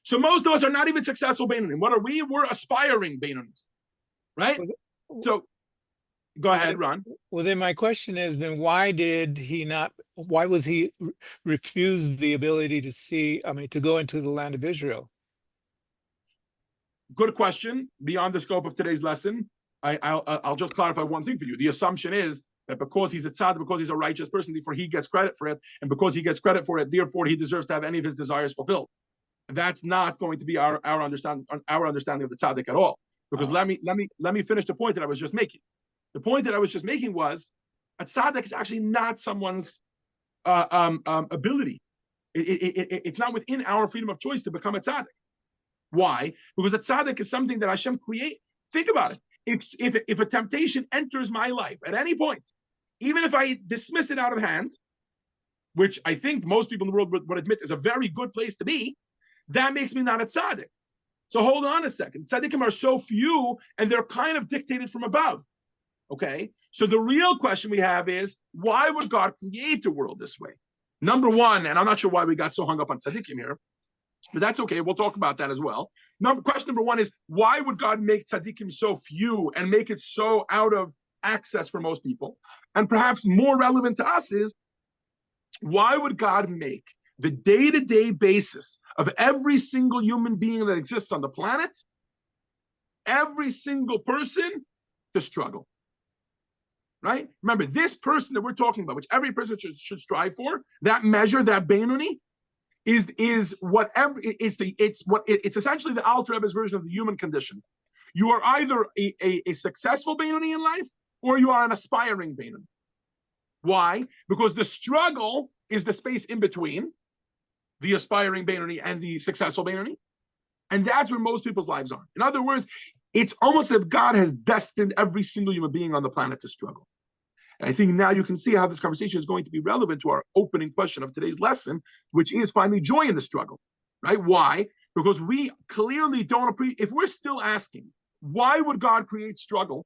So most of us are not even successful Beinoni. What are we? We're aspiring Beinonis. Right? So go ahead, Ron. Well, then my question is, then why was he refused the ability to go into the land of Israel? Good question. Beyond the scope of today's lesson, I'll just clarify one thing for you. The assumption is that because he's a tzaddik, because he's a righteous person, therefore he gets credit for it, and because he gets credit for it, therefore he deserves to have any of his desires fulfilled. That's not going to be our understanding of the tzaddik at all. Because let me finish the point that I was just making. The point that I was just making was a tzaddik is actually not someone's ability. It's not within our freedom of choice to become a tzaddik. Why? Because a tzaddik is something that Hashem create. Think about it. If a temptation enters my life at any point, even if I dismiss it out of hand, which I think most people in the world would admit is a very good place to be, that makes me not a tzaddik. So hold on a second. Tzaddikim are so few, and they're kind of dictated from above. Okay? So the real question we have is, why would God create the world this way? Number one, and I'm not sure why we got so hung up on tzaddikim here, but that's okay. We'll talk about that as well. Question number one is, why would God make tzaddikim so few and make it so out of access for most people? And perhaps more relevant to us is, why would God make the day-to-day basis of every single human being that exists on the planet, every single person, to struggle? Right? Remember, this person that we're talking about, which every person should strive for, that measure, that Beinoni, is it's essentially the Alter Rebbe's version of the human condition. You are either a successful Beinoni in life, or you are an aspiring Beinoni. Why? Because the struggle is the space in between the aspiring Benoni and the successful Benoni. And that's where most people's lives are. In other words, it's almost as if God has destined every single human being on the planet to struggle. And I think now you can see how this conversation is going to be relevant to our opening question of today's lesson, which is finding joy in the struggle, right? Why? Because we clearly don't appreciate, if we're still asking, why would God create struggle?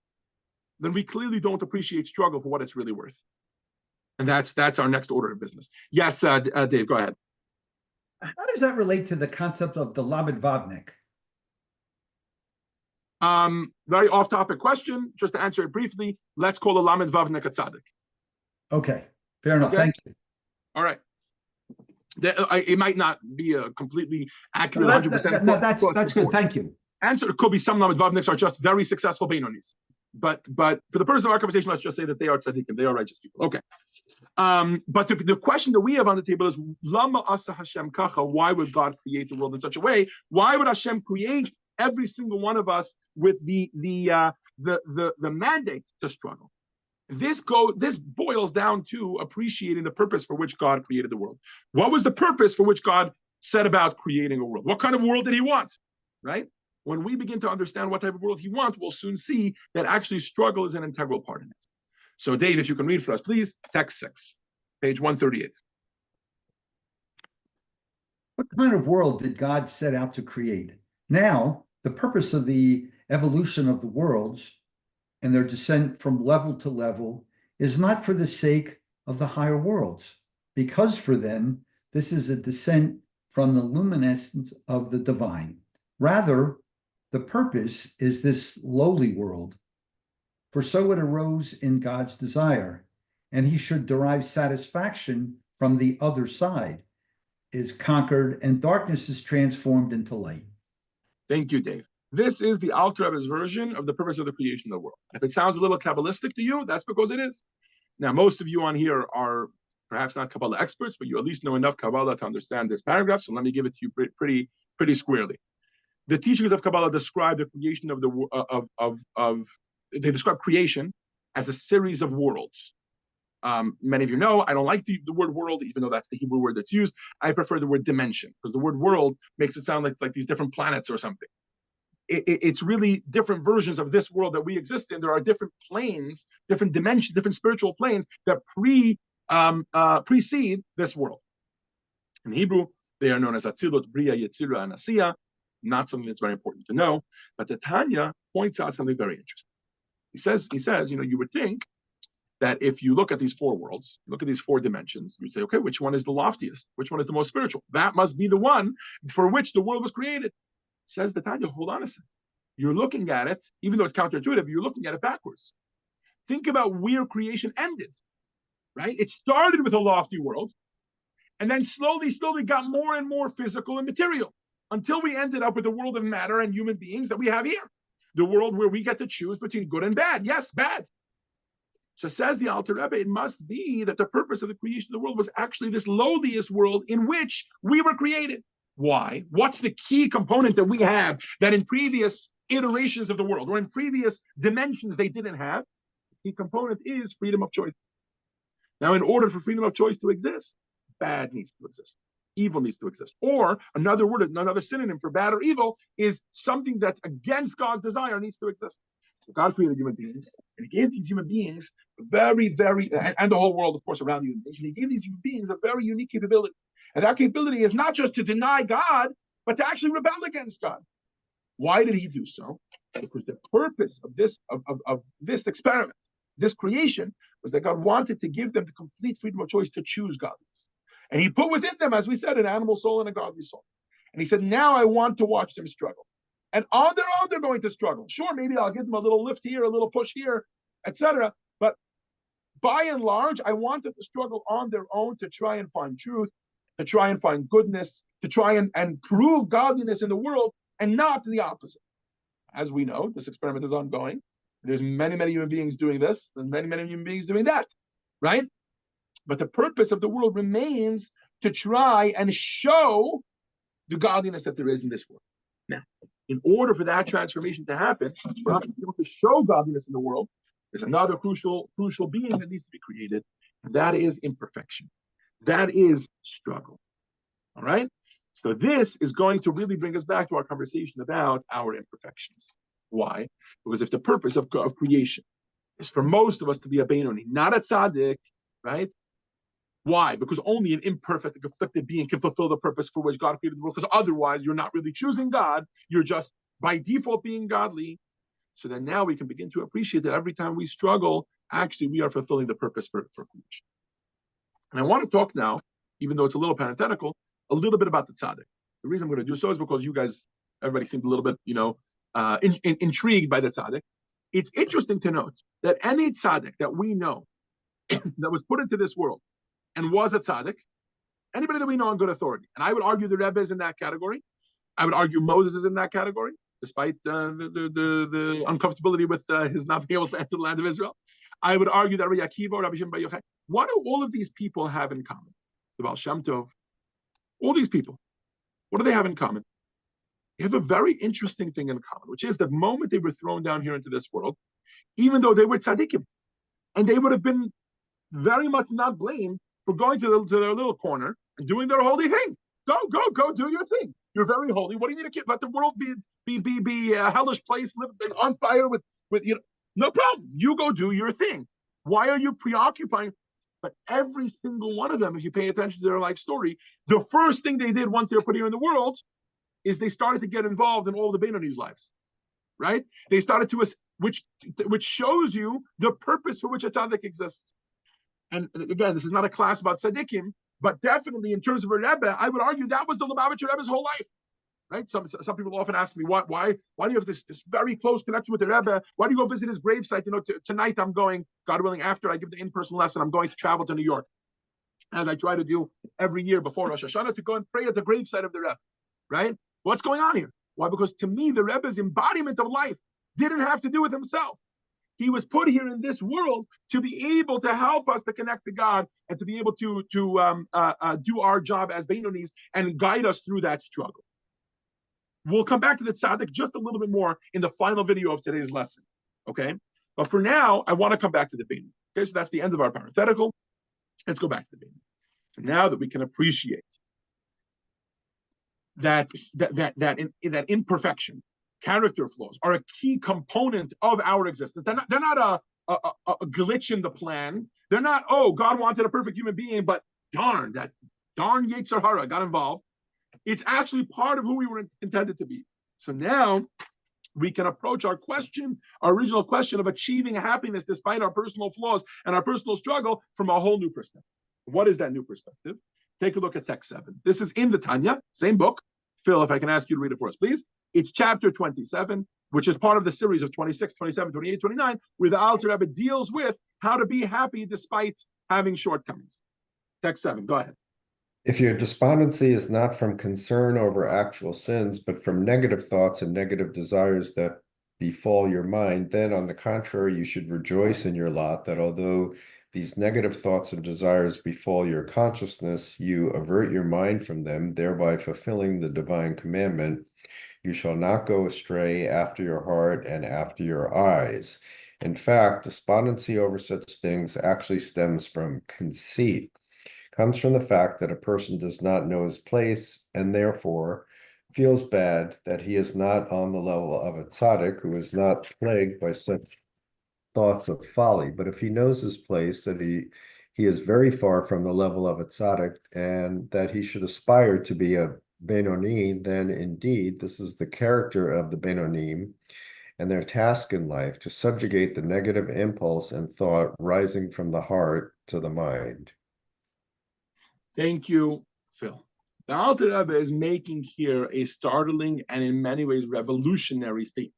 Then we clearly don't appreciate struggle for what it's really worth. And that's our next order of business. Yes, Dave, go ahead. How does that relate to the concept of the Lamed Vavnik? Very off-topic question. Just to answer it briefly, let's call a Lamed Vavnik a tzaddik. Okay, fair enough. Okay. Thank you. All right. It might not be a completely accurate 100%. No, that's good. Thank you. Answer could be some Lamed Vavniks are just very successful Beinonis. But for the purpose of our conversation, let's just say that they are tzaddikim, they are righteous people. Okay. But the question that we have on the table is Lama asa Hashem kacha? Why would God create the world in such a way? Why would Hashem create every single one of us with the mandate to struggle? This boils down to appreciating the purpose for which God created the world. What was the purpose for which God set about creating a world? What kind of world did he want? Right? When we begin to understand what type of world he wants, we'll soon see that actually struggle is an integral part in it. So Dave, if you can read for us, please, text 6, page 138. What kind of world did God set out to create? Now, the purpose of the evolution of the worlds and their descent from level to level is not for the sake of the higher worlds, because for them, this is a descent from the luminescence of the divine. Rather, the purpose is this lowly world, for so it arose in God's desire, and he should derive satisfaction from the other side, is conquered, and darkness is transformed into light. Thank you, Dave. This is the Alter Rebbe's version of the purpose of the creation of the world. If it sounds a little Kabbalistic to you, that's because it is. Now, most of you on here are perhaps not Kabbalah experts, but you at least know enough Kabbalah to understand this paragraph, so let me give it to you pretty squarely. The teachings of Kabbalah describe the creation of they describe creation as a series of worlds. Many of you know I don't like the word world, even though that's the Hebrew word that's used. I prefer the word dimension, because the word world makes it sound like these different planets or something. It's really different versions of this world that we exist in. There are different planes, different dimensions, different spiritual planes that precede this world. In Hebrew, they are known as Atzilut, Bria, Yetzira, and Asiya. Not something that's very important to know, but the Tanya points out something very interesting. He says, you would think that if you look at these four worlds, look at these four dimensions, you say, okay, which one is the loftiest? Which one is the most spiritual? That must be the one for which the world was created. Says the Tanya, hold on a second. You're looking at it, even though it's counterintuitive, you're looking at it backwards. Think about where creation ended, right? It started with a lofty world, and then slowly got more and more physical and material, until we ended up with the world of matter and human beings that we have here. The world where we get to choose between good and bad. Yes, bad. So says the Alter Rebbe, it must be that the purpose of the creation of the world was actually this lowliest world in which we were created. Why? What's the key component that we have that in previous iterations of the world or in previous dimensions they didn't have? The key component is freedom of choice. Now, in order for freedom of choice to exist, bad needs to exist. Evil needs to exist. Or another word, another synonym for bad or evil is something that's against God's desire needs to exist. So God created human beings, and he gave these human beings very, and the whole world, of course, around human beings, and he gave these human beings a very unique capability. And that capability is not just to deny God, but to actually rebel against God. Why did he do so? Because the purpose of this experiment, this creation, was that God wanted to give them the complete freedom of choice to choose godliness. And he put within them, as we said, an animal soul and a godly soul. And he said, now I want to watch them struggle. And on their own, they're going to struggle. Sure, maybe I'll give them a little lift here, a little push here, etc. But by and large, I want them to struggle on their own to try and find truth, to try and find goodness, to try and prove godliness in the world, and not the opposite. As we know, this experiment is ongoing. There's many human beings doing this, and many human beings doing that, right? But the purpose of the world remains to try and show the godliness that there is in this world. Now, in order for that transformation to happen, for us to be able to show godliness in the world, there's another crucial being that needs to be created, That is imperfection. That is struggle. All right? So this is going to really bring us back to our conversation about our imperfections. Why? Because if the purpose of creation is for most of us to be a Benoni, not a tzaddik, right? Why? Because only an imperfect and conflicted being can fulfill the purpose for which God created the world. Because otherwise, you're not really choosing God. You're just by default being godly. So then now we can begin to appreciate that every time we struggle, actually we are fulfilling the purpose for creation. And I want to talk now, even though it's a little parenthetical, a little bit about the tzaddik. The reason I'm going to do so is because you guys, everybody seemed a little bit, intrigued by the tzaddik. It's interesting to note that any tzaddik that we know that was put into this world and was a tzaddik, anybody that we know on good authority, and I would argue the Rebbe is in that category. I would argue Moses is in that category, despite the uncomfortability with his not being able to enter the land of Israel. I would argue that Rabbi Akiva or Rabbi Shimon Bar Yochai. What do all of these people have in common? The Baal Shem Tov, all these people, what do they have in common? They have a very interesting thing in common, which is the moment they were thrown down here into this world, even though they were tzaddikim, and they would have been very much not blamed for going to their little corner and doing their holy thing. Go, do your thing. You're very holy. What do you need to let the world be a hellish place, live on fire with no problem. You go do your thing. Why are you preoccupying? But every single one of them, if you pay attention to their life story, the first thing they did once they were put here in the world is they started to get involved in all the Benoni's lives, right? They started to, which shows you the purpose for which a tzaddik exists. And again, this is not a class about tzaddikim, but definitely in terms of a Rebbe, I would argue that was the Lubavitcher Rebbe's whole life. Right? Some people often ask me, why do you have this very close connection with the Rebbe? Why do you go visit his gravesite? Tonight I'm going, God willing, after I give the in-person lesson, I'm going to travel to New York, as I try to do every year before Rosh Hashanah, to go and pray at the gravesite of the Rebbe. Right? What's going on here? Why? Because to me, the Rebbe's embodiment of life didn't have to do with himself. He was put here in this world to be able to help us to connect to God and to be able to do our job as Beinonis and guide us through that struggle. We'll come back to the tzaddik just a little bit more in the final video of today's lesson, okay? But for now, I want to come back to the Beinoni. Okay, so that's the end of our parenthetical. Let's go back to the Beinoni. So now that we can appreciate that imperfection, character flaws are a key component of our existence. They're not a glitch in the plan. They're not, oh, God wanted a perfect human being, but darn Yetzer Hara got involved. It's actually part of who we were intended to be. So now we can approach our original question of achieving happiness despite our personal flaws and our personal struggle from a whole new perspective. What is that new perspective? Take a look at text 7. This is in the Tanya, same book. Phil, if I can ask you to read it for us, please. It's chapter 27, which is part of the series of 26, 27, 28, 29, where the Alter Rebbe deals with how to be happy despite having shortcomings. Text 7, go ahead. If your despondency is not from concern over actual sins, but from negative thoughts and negative desires that befall your mind, then on the contrary, you should rejoice in your lot that although these negative thoughts and desires befall your consciousness, you avert your mind from them, thereby fulfilling the divine commandment, you shall not go astray after your heart and after your eyes. In fact, despondency over such things actually stems from conceit. Comes from the fact that a person does not know his place and therefore feels bad that he is not on the level of a tzaddik who is not plagued by such thoughts of folly. But if he knows his place, that he is very far from the level of a tzaddik and that he should aspire to be a Benoni, then indeed this is the character of the Benonim and their task in life, to subjugate the negative impulse and thought rising from the heart to the mind. Thank you, Phil. The Alter Rebbe is making here a startling and in many ways revolutionary statement.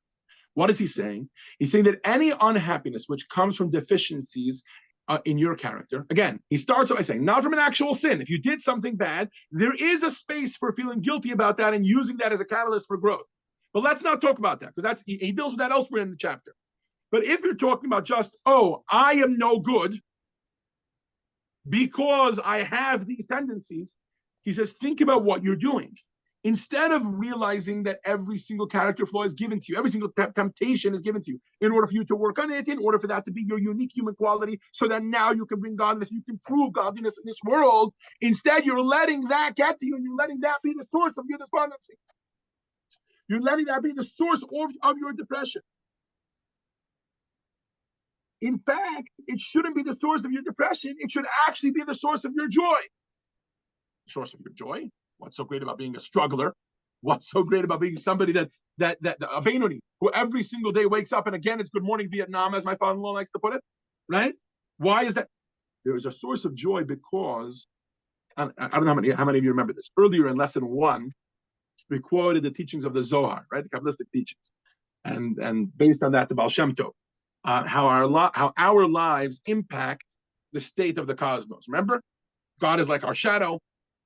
What is he saying? He's saying that any unhappiness which comes from deficiencies in your character, again, he starts by saying, not from an actual sin. If you did something bad, there is a space for feeling guilty about that and using that as a catalyst for growth. But let's not talk about that, because he deals with that elsewhere in the chapter. But if you're talking about just, oh, I am no good because I have these tendencies, he says, think about what you're doing. Instead of realizing that every single character flaw is given to you, every single temptation is given to you, in order for you to work on it, in order for that to be your unique human quality, so that now you can bring godliness, you can prove godliness in this world. Instead, you're letting that get to you, and you're letting that be the source of your despondency. You're letting that be the source of your depression. In fact, it shouldn't be the source of your depression. It should actually be the source of your joy. The source of your joy. What's so great about being a struggler? What's so great about being somebody that a Benoni, who every single day wakes up, and again, it's good morning Vietnam, as my father-in-law likes to put it, right? Why is that? There is a source of joy because, I don't know how many of you remember this. Earlier in lesson 1, we quoted the teachings of the Zohar, right? The Kabbalistic teachings. And based on that, the Baal Shem Tov, how our lives impact the state of the cosmos. Remember? God is like our shadow.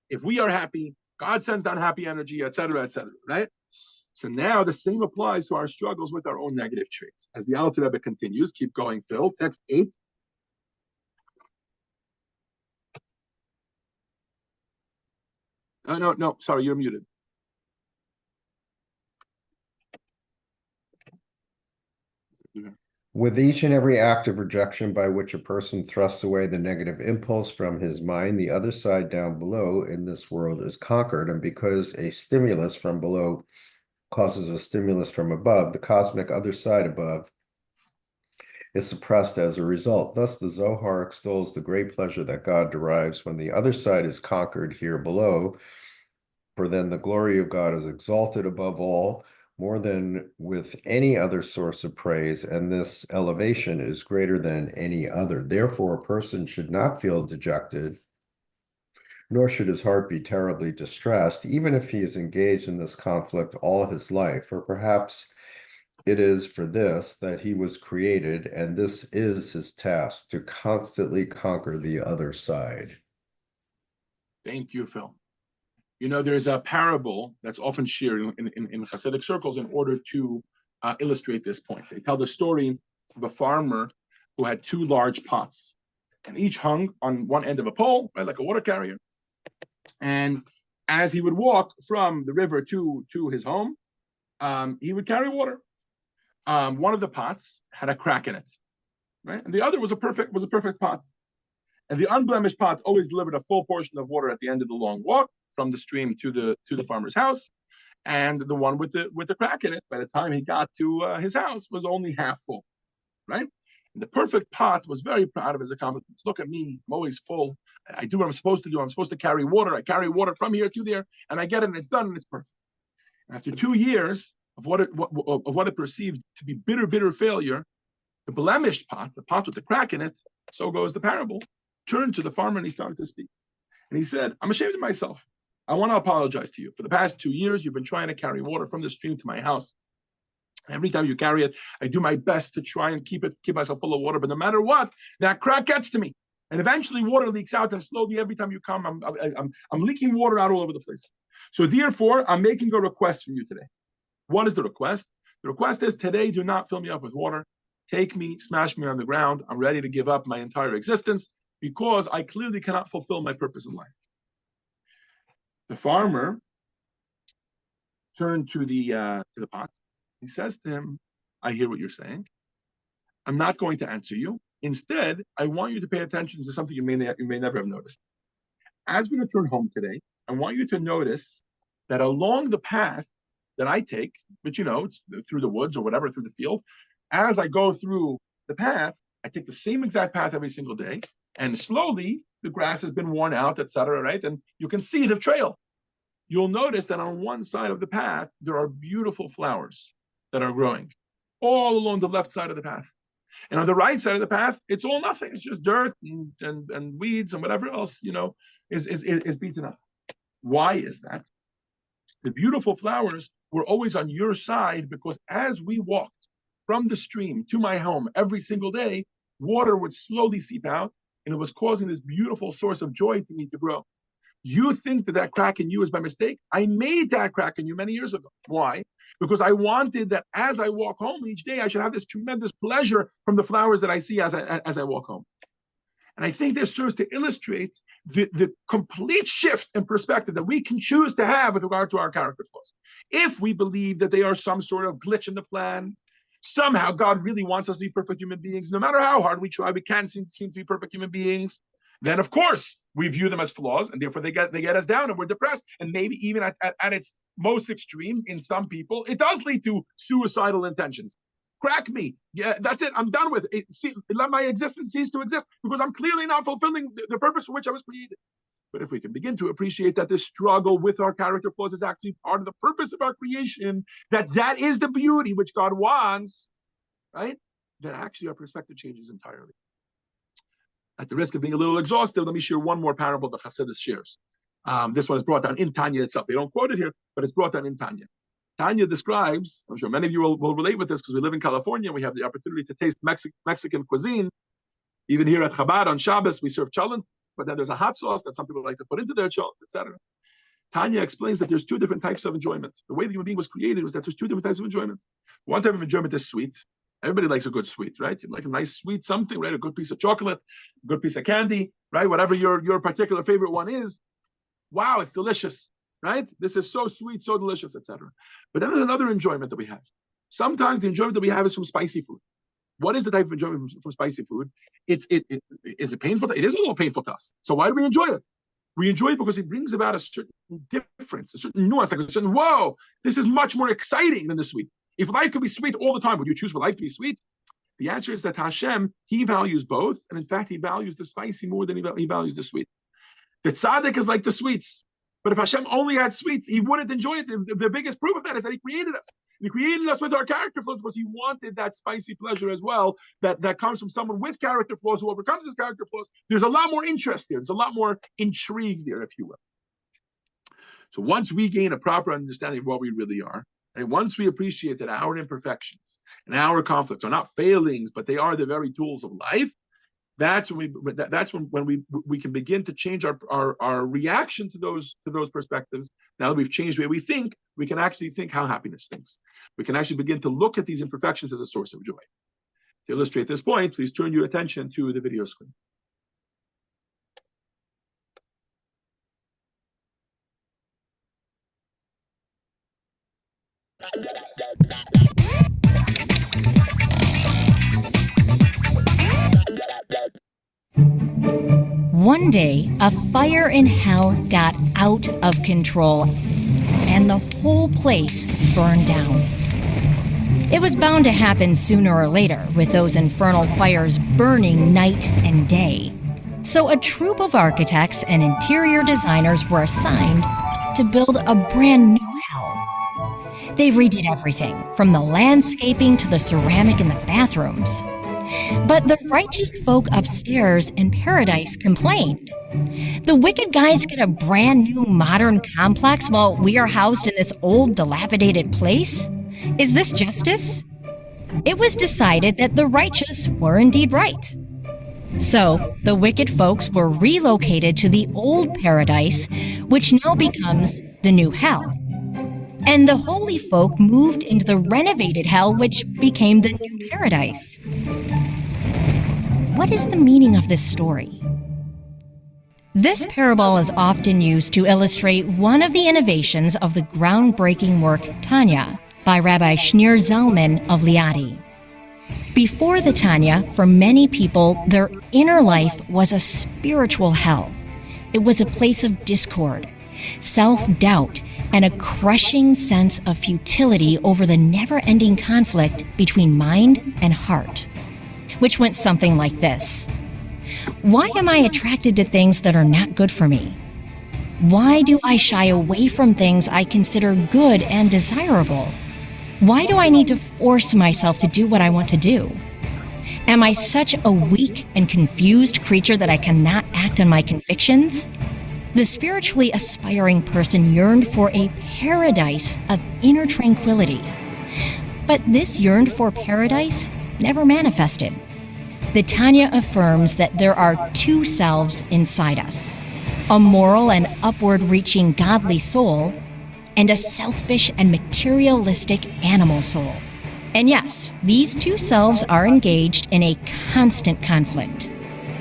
If we are happy, God sends down happy energy, etc., right? So now the same applies to our struggles with our own negative traits. As the Alter Rebbe continues, keep going, Phil. Text 8. No, sorry, you're muted. With each and every act of rejection by which a person thrusts away the negative impulse from his mind, the other side down below in this world is conquered. And because a stimulus from below causes a stimulus from above, the cosmic other side above is suppressed as a result. Thus, the Zohar extols the great pleasure that God derives when the other side is conquered here below. For then the glory of God is exalted above all, more than with any other source of praise, and this elevation is greater than any other. Therefore, a person should not feel dejected, nor should his heart be terribly distressed, even if he is engaged in this conflict all his life. For perhaps it is for this that he was created, and this is his task, to constantly conquer the other side. Thank you, Phil. You know, there's a parable that's often shared in Hasidic circles in order to illustrate this point. They tell the story of a farmer who had 2 large pots, and each hung on one end of a pole, right, like a water carrier. And as he would walk from the river to his home, he would carry water. One of the pots had a crack in it, right, and the other was a perfect pot. And the unblemished pot always delivered a full portion of water at the end of the long walk from the stream to the farmer's house, and the one with the crack in it, by the time he got to his house, was only half full, right? And the perfect pot was very proud of his accomplishments. Look at me, I'm always full. I do what I'm supposed to do. I'm supposed to carry water. I carry water from here to there, and I get it, and it's done, and it's perfect. And after 2 years of what it perceived to be bitter failure, the blemished pot, the pot with the crack in it, so goes the parable, turned to the farmer and he started to speak. And he said, I'm ashamed of myself. I want to apologize to you. For the past 2 years, you've been trying to carry water from the stream to my house. Every time you carry it, I do my best to try and keep myself full of water. But no matter what, that crack gets to me. And eventually water leaks out, and slowly every time you come, I'm leaking water out all over the place. So therefore, I'm making a request from you today. What is the request? The request is, today, do not fill me up with water. Take me, smash me on the ground. I'm ready to give up my entire existence because I clearly cannot fulfill my purpose in life. The farmer turned to the pot. He says to him, I hear what you're saying. I'm not going to answer you. Instead, I want you to pay attention to something you may never have noticed. As we return home today, I want you to notice that along the path that I take, which, you know, it's through the woods or whatever, through the field, as I go through the path, I take the same exact path every single day, and slowly the grass has been worn out, etc., right? And you can see the trail. You'll notice that on one side of the path, there are beautiful flowers that are growing all along the left side of the path. And on the right side of the path, it's all nothing. It's just dirt and weeds and whatever else, you know, is beaten up. Why is that? The beautiful flowers were always on your side because as we walked from the stream to my home every single day, water would slowly seep out, and it was causing this beautiful source of joy to me to grow. You think that crack in you is by mistake? I made that crack in you many years ago. Why? Because I wanted that as I walk home each day, I should have this tremendous pleasure from the flowers that I see as I walk home. And I think this serves to illustrate the complete shift in perspective that we can choose to have with regard to our character flaws. If we believe that they are some sort of glitch in the plan, somehow God really wants us to be perfect human beings, no matter how hard we try, we can't seem to be perfect human beings, then of course we view them as flaws, and therefore they get us down and we're depressed. And maybe even at its most extreme, in some people, it does lead to suicidal intentions. Crack me. Yeah, that's it. I'm done with it. Let my existence cease to exist because I'm clearly not fulfilling the purpose for which I was created. But if we can begin to appreciate that this struggle with our character flaws is actually part of the purpose of our creation, that is the beauty which God wants, right? Then actually our perspective changes entirely. At the risk of being a little exhaustive, let me share one more parable that Chassidus shares. This one is brought down in Tanya itself. They don't quote it here, but it's brought down in Tanya. Tanya describes, I'm sure many of you will relate with this because we live in California and we have the opportunity to taste Mexican cuisine. Even here at Chabad on Shabbos, we serve cholent, but then there's a hot sauce that some people like to put into their cholent, etc. Tanya explains that there's two different types of enjoyment. The way the human being was created was that there's two different types of enjoyment. One type of enjoyment is sweet. Everybody likes a good sweet, right? You like a nice sweet something, right? A good piece of chocolate, a good piece of candy, right? Whatever your particular favorite one is. Wow, it's delicious, right? This is so sweet, so delicious, etc. But then there's another enjoyment that we have. Sometimes the enjoyment that we have is from spicy food. What is the type of enjoyment from spicy food? Is it painful? It is a little painful to us. So why do we enjoy it? We enjoy it because it brings about a certain difference, a certain nuance, like a certain, whoa, this is much more exciting than the sweet. If life could be sweet all the time, would you choose for life to be sweet? The answer is that Hashem, he values both. And in fact, he values the spicy more than he values the sweet. The tzaddik is like the sweets. But if Hashem only had sweets, he wouldn't enjoy it. The biggest proof of that is that he created us. He created us with our character flaws because he wanted that spicy pleasure as well that comes from someone with character flaws who overcomes his character flaws. There's a lot more interest there. There's a lot more intrigue there, if you will. So once we gain a proper understanding of what we really are, and once we appreciate that our imperfections and our conflicts are not failings, but they are the very tools of life, that's when we can begin to change our reaction to those perspectives. Now that we've changed the way we think, we can actually think how happiness thinks. We can actually begin to look at these imperfections as a source of joy. To illustrate this point, please turn your attention to the video screen. One day, a fire in hell got out of control, and the whole place burned down. It was bound to happen sooner or later, with those infernal fires burning night and day. So a troupe of architects and interior designers were assigned to build a brand new hell. They redid everything, from the landscaping to the ceramic in the bathrooms. But the righteous folk upstairs in paradise complained. The wicked guys get a brand new modern complex while we are housed in this old dilapidated place? Is this justice? It was decided that the righteous were indeed right. So the wicked folks were relocated to the old paradise, which now becomes the new hell. And the holy folk moved into the renovated hell, which became the new paradise. What is the meaning of this story? This parable is often used to illustrate one of the innovations of the groundbreaking work Tanya by Rabbi Shneur Zalman of Liadi. Before the Tanya, for many people, their inner life was a spiritual hell. It was a place of discord, self-doubt, and a crushing sense of futility over the never-ending conflict between mind and heart, which went something like this. Why am I attracted to things that are not good for me? Why do I shy away from things I consider good and desirable? Why do I need to force myself to do what I want to do? Am I such a weak and confused creature that I cannot act on my convictions? The spiritually aspiring person yearned for a paradise of inner tranquility. But this yearned for paradise never manifested. The Tanya affirms that there are two selves inside us, a moral and upward-reaching godly soul, and a selfish and materialistic animal soul. And yes, these two selves are engaged in a constant conflict.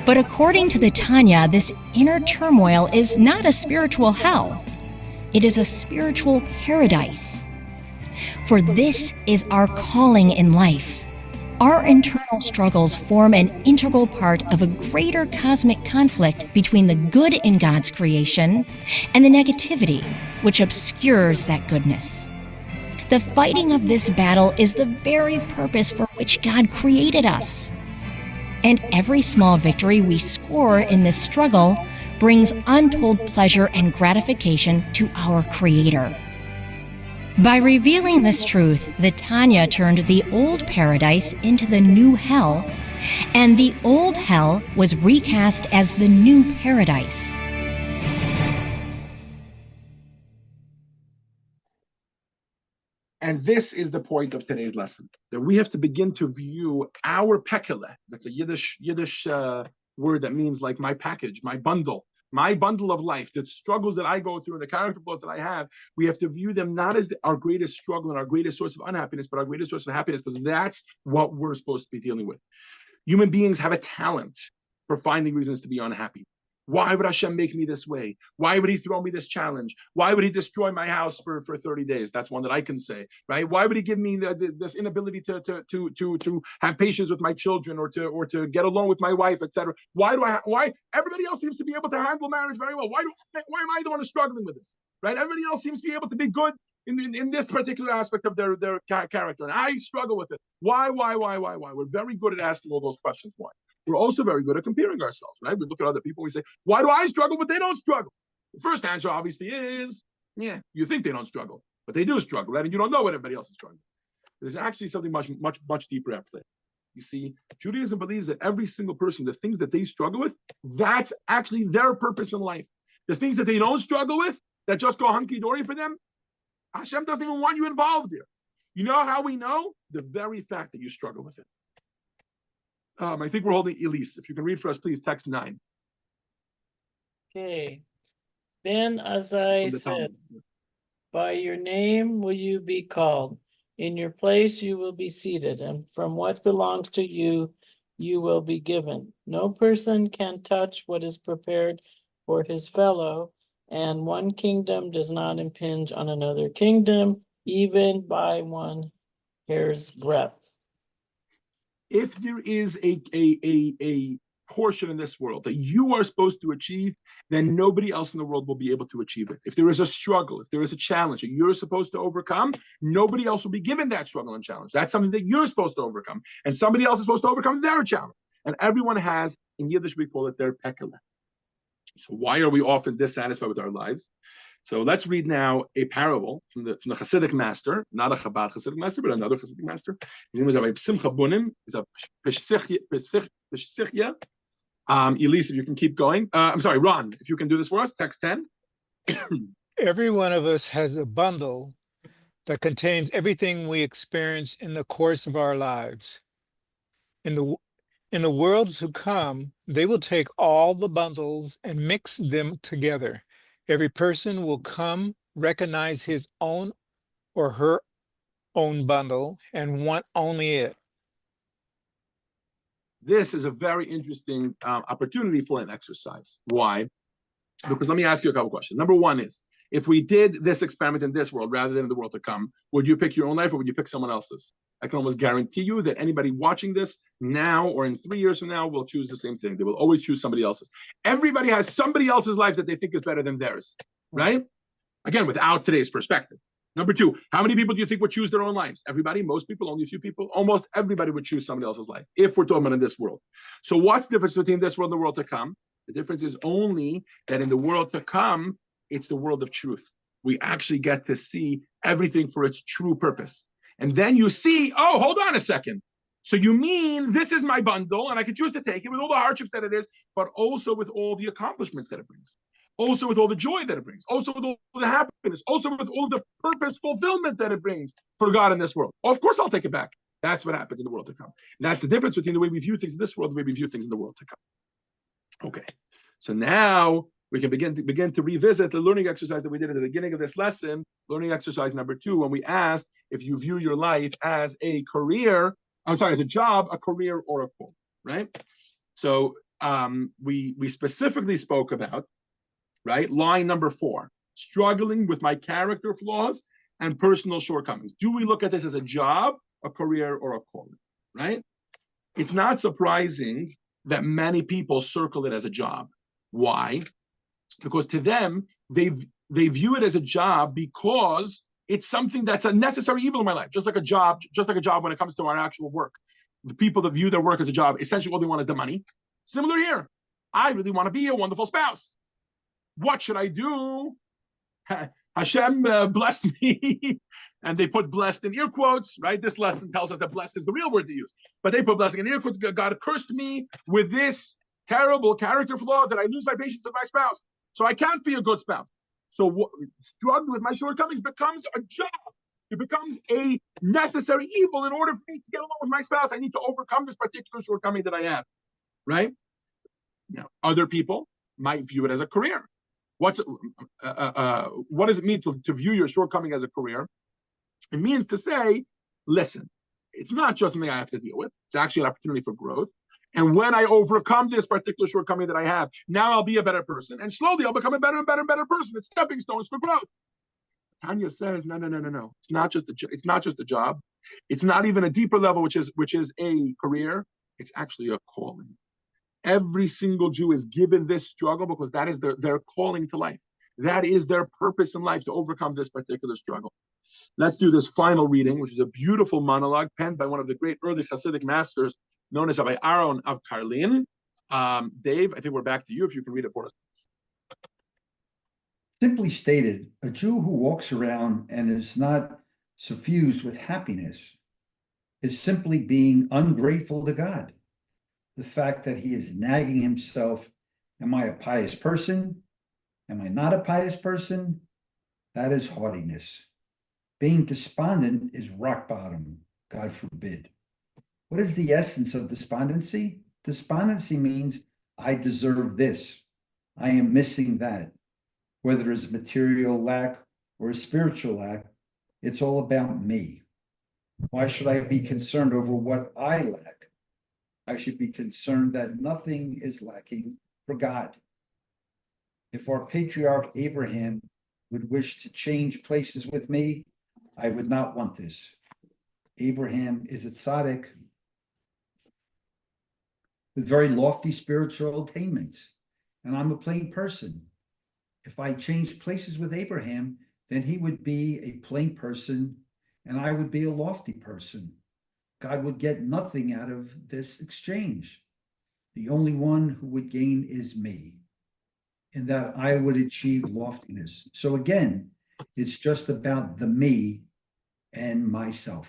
But according to the Tanya, this inner turmoil is not a spiritual hell. It is a spiritual paradise. For this is our calling in life. Our internal struggles form an integral part of a greater cosmic conflict between the good in God's creation and the negativity which obscures that goodness. The fighting of this battle is the very purpose for which God created us. And every small victory we score in this struggle brings untold pleasure and gratification to our Creator. By revealing this truth, the Tanya turned the old paradise into the new hell, and the old hell was recast as the new paradise. And this is the point of today's lesson, that we have to begin to view our pekele. That's a Yiddish word that means like my package, my bundle of life, the struggles that I go through and the character flaws that I have. We have to view them not as our greatest struggle and our greatest source of unhappiness, but our greatest source of happiness, because that's what we're supposed to be dealing with. Human beings have a talent for finding reasons to be unhappy. Why would Hashem make me this way? Why would he throw me this challenge? Why would he destroy my house for 30 days? That's one that I can say, right? Why would he give me this inability to have patience with my children or to get along with my wife, etc.? Why everybody else seems to be able to handle marriage very well? Why am I the one who's struggling with this? Right? Everybody else seems to be able to be good in this particular aspect of their character, and I struggle with it. Why? We're very good at asking all those questions. Why? We're also very good at comparing ourselves, right? We look at other people and we say, why do I struggle, but they don't struggle? The first answer obviously is, yeah, you think they don't struggle, but they do struggle, right? And you don't know what everybody else is struggling. There's actually something much deeper at play. You see, Judaism believes that every single person, the things that they struggle with, that's actually their purpose in life. The things that they don't struggle with, that just go hunky-dory for them, Hashem doesn't even want you involved here. You know how we know? The very fact that you struggle with it. I think we're holding Elise. If you can read for us, please, text 9. Okay. Then, as I said, by your name will you be called. In your place you will be seated, and from what belongs to you, you will be given. No person can touch what is prepared for his fellow, and one kingdom does not impinge on another kingdom, even by one hair's breadth. If there is a portion in this world that you are supposed to achieve, then nobody else in the world will be able to achieve it. If there is a struggle, if there is a challenge that you're supposed to overcome, nobody else will be given that struggle and challenge. That's something that you're supposed to overcome, and somebody else is supposed to overcome their challenge. And everyone has, in Yiddish we call it their pekele. So why are we often dissatisfied with our lives? So let's read now a parable from the Hasidic master, not a Chabad Hasidic master, but another Hasidic master. His name is Rabbi Simcha Bunim. He's a Peshsichya. Elise, if you can keep going. I'm sorry, Ron, if you can do this for us, text 10. Every one of us has a bundle that contains everything we experience in the course of our lives. In the world to come, they will take all the bundles and mix them together. Every person will come, recognize his own or her own bundle, and want only it. This is a very interesting opportunity for an exercise. Why? Because let me ask you a couple questions. Number one is, if we did this experiment in this world rather than in the world to come, would you pick your own life or would you pick someone else's? I can almost guarantee you that anybody watching this now or in 3 years from now will choose the same thing. They will always choose somebody else's. Everybody has somebody else's life that they think is better than theirs, right? Again, without today's perspective. Number two, how many people do you think would choose their own lives? Everybody, most people, only a few people. Almost everybody would choose somebody else's life if we're talking about in this world. So what's the difference between this world and the world to come? The difference is only that in the world to come, it's the world of truth. We actually get to see everything for its true purpose. And then you see, oh, hold on a second. So you mean this is my bundle and I can choose to take it with all the hardships that it is, but also with all the accomplishments that it brings. Also with all the joy that it brings. Also with all the happiness. Also with all the purpose fulfillment that it brings for God in this world. Of course, I'll take it back. That's what happens in the world to come. And that's the difference between the way we view things in this world and the way we view things in the world to come. Okay. So now we can begin to revisit the learning exercise that we did at the beginning of this lesson, learning exercise number 2, when we asked if you view your life as a career, as a job, a career, or a call, right? So we specifically spoke about, right? Line number 4, struggling with my character flaws and personal shortcomings. Do we look at this as a job, a career, or a calling, right? It's not surprising that many people circle it as a job. Why? Because to them, they view it as a job because it's something that's a necessary evil in my life, just like a job when it comes to our actual work. The people that view their work as a job, essentially all they want is the money. Similar here. I really want to be a wonderful spouse. What should I do? Hashem blessed me. And they put blessed in ear quotes, right? This lesson tells us that blessed is the real word to use. But they put blessing in ear quotes. God cursed me with this terrible character flaw that I lose my patience with my spouse. So I can't be a good spouse. So struggling with my shortcomings becomes a job. It becomes a necessary evil. In order for me to get along with my spouse, I need to overcome this particular shortcoming that I have, right? Now, other people might view it as a career. What does it mean to view your shortcoming as a career? It means to say, listen, it's not just something I have to deal with. It's actually an opportunity for growth. And when I overcome this particular shortcoming that I have, now I'll be a better person. And slowly I'll become a better and better and better person. It's stepping stones for growth. Tanya says, no. It's not just a job. It's not even a deeper level, which is a career. It's actually a calling. Every single Jew is given this struggle because that is their calling to life. That is their purpose in life, to overcome this particular struggle. Let's do this final reading, which is a beautiful monologue penned by one of the great early Hasidic masters, known as Rabbi Aaron of Karlin. Dave, I think we're back to you if you can read it for us. Simply stated, a Jew who walks around and is not suffused with happiness is simply being ungrateful to God. The fact that he is nagging himself, am I a pious person? Am I not a pious person? That is haughtiness. Being despondent is rock bottom, God forbid. What is the essence of despondency? Despondency means I deserve this. I am missing that. Whether it's material lack or a spiritual lack, it's all about me. Why should I be concerned over what I lack? I should be concerned that nothing is lacking for God. If our patriarch Abraham would wish to change places with me, I would not want this. Abraham is a tzaddik with very lofty spiritual attainments, and I'm a plain person. If I changed places with Abraham, then he would be a plain person, and I would be a lofty person. God would get nothing out of this exchange. The only one who would gain is me, in that I would achieve loftiness. So again, it's just about the me and myself.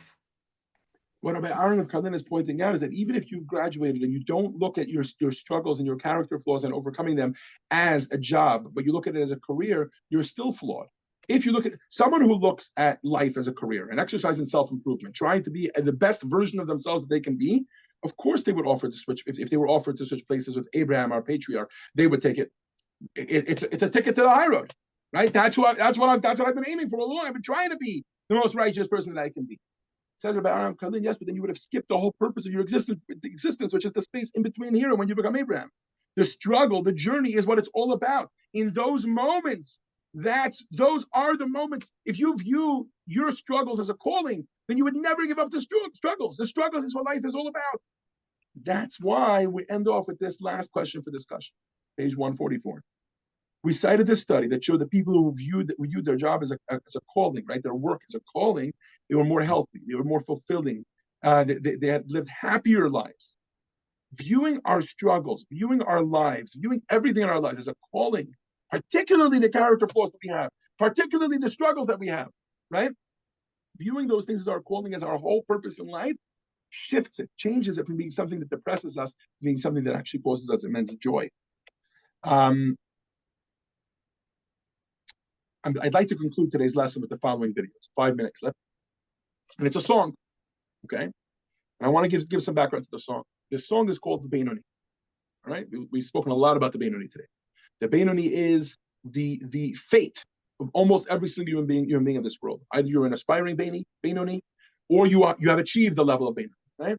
What Rabbi Aaron of Karlin is pointing out is that even if you've graduated and you don't look at your struggles and your character flaws and overcoming them as a job, but you look at it as a career, you're still flawed. If you look at someone who looks at life as a career, an exercise in self-improvement, trying to be the best version of themselves that they can be, of course they would offer to switch. If they were offered to switch places with Abraham, our patriarch, they would take it. It's a ticket to the high road, right? That's what I've been aiming for all along. I've been trying to be the most righteous person that I can be. Says about Aaron Karlin, yes, but then you would have skipped the whole purpose of your existence, which is the space in between here and when you become Abraham. The struggle, the journey is what it's all about. In those moments, those are the moments. If you view your struggles as a calling, then you would never give up the struggles. The struggles is what life is all about. That's why we end off with this last question for discussion, page 144. We cited this study that showed that people who viewed their job as a calling, right, their work as a calling, they were more healthy, they were more fulfilling, they had lived happier lives. Viewing our struggles, viewing our lives, viewing everything in our lives as a calling, particularly the character flaws that we have, particularly the struggles that we have, right? Viewing those things as our calling, as our whole purpose in life, shifts it, changes it from being something that depresses us to being something that actually causes us immense joy. I'd like to conclude today's lesson with the following video. It's a 5-minute clip, and it's a song, okay? And I want to give some background to the song. This song is called the Beinoni, all right? We've spoken a lot about the Beinoni today. The Beinoni is the fate of almost every single human being in this world. Either you're an aspiring Beinoni, or you have achieved the level of Beinoni, right?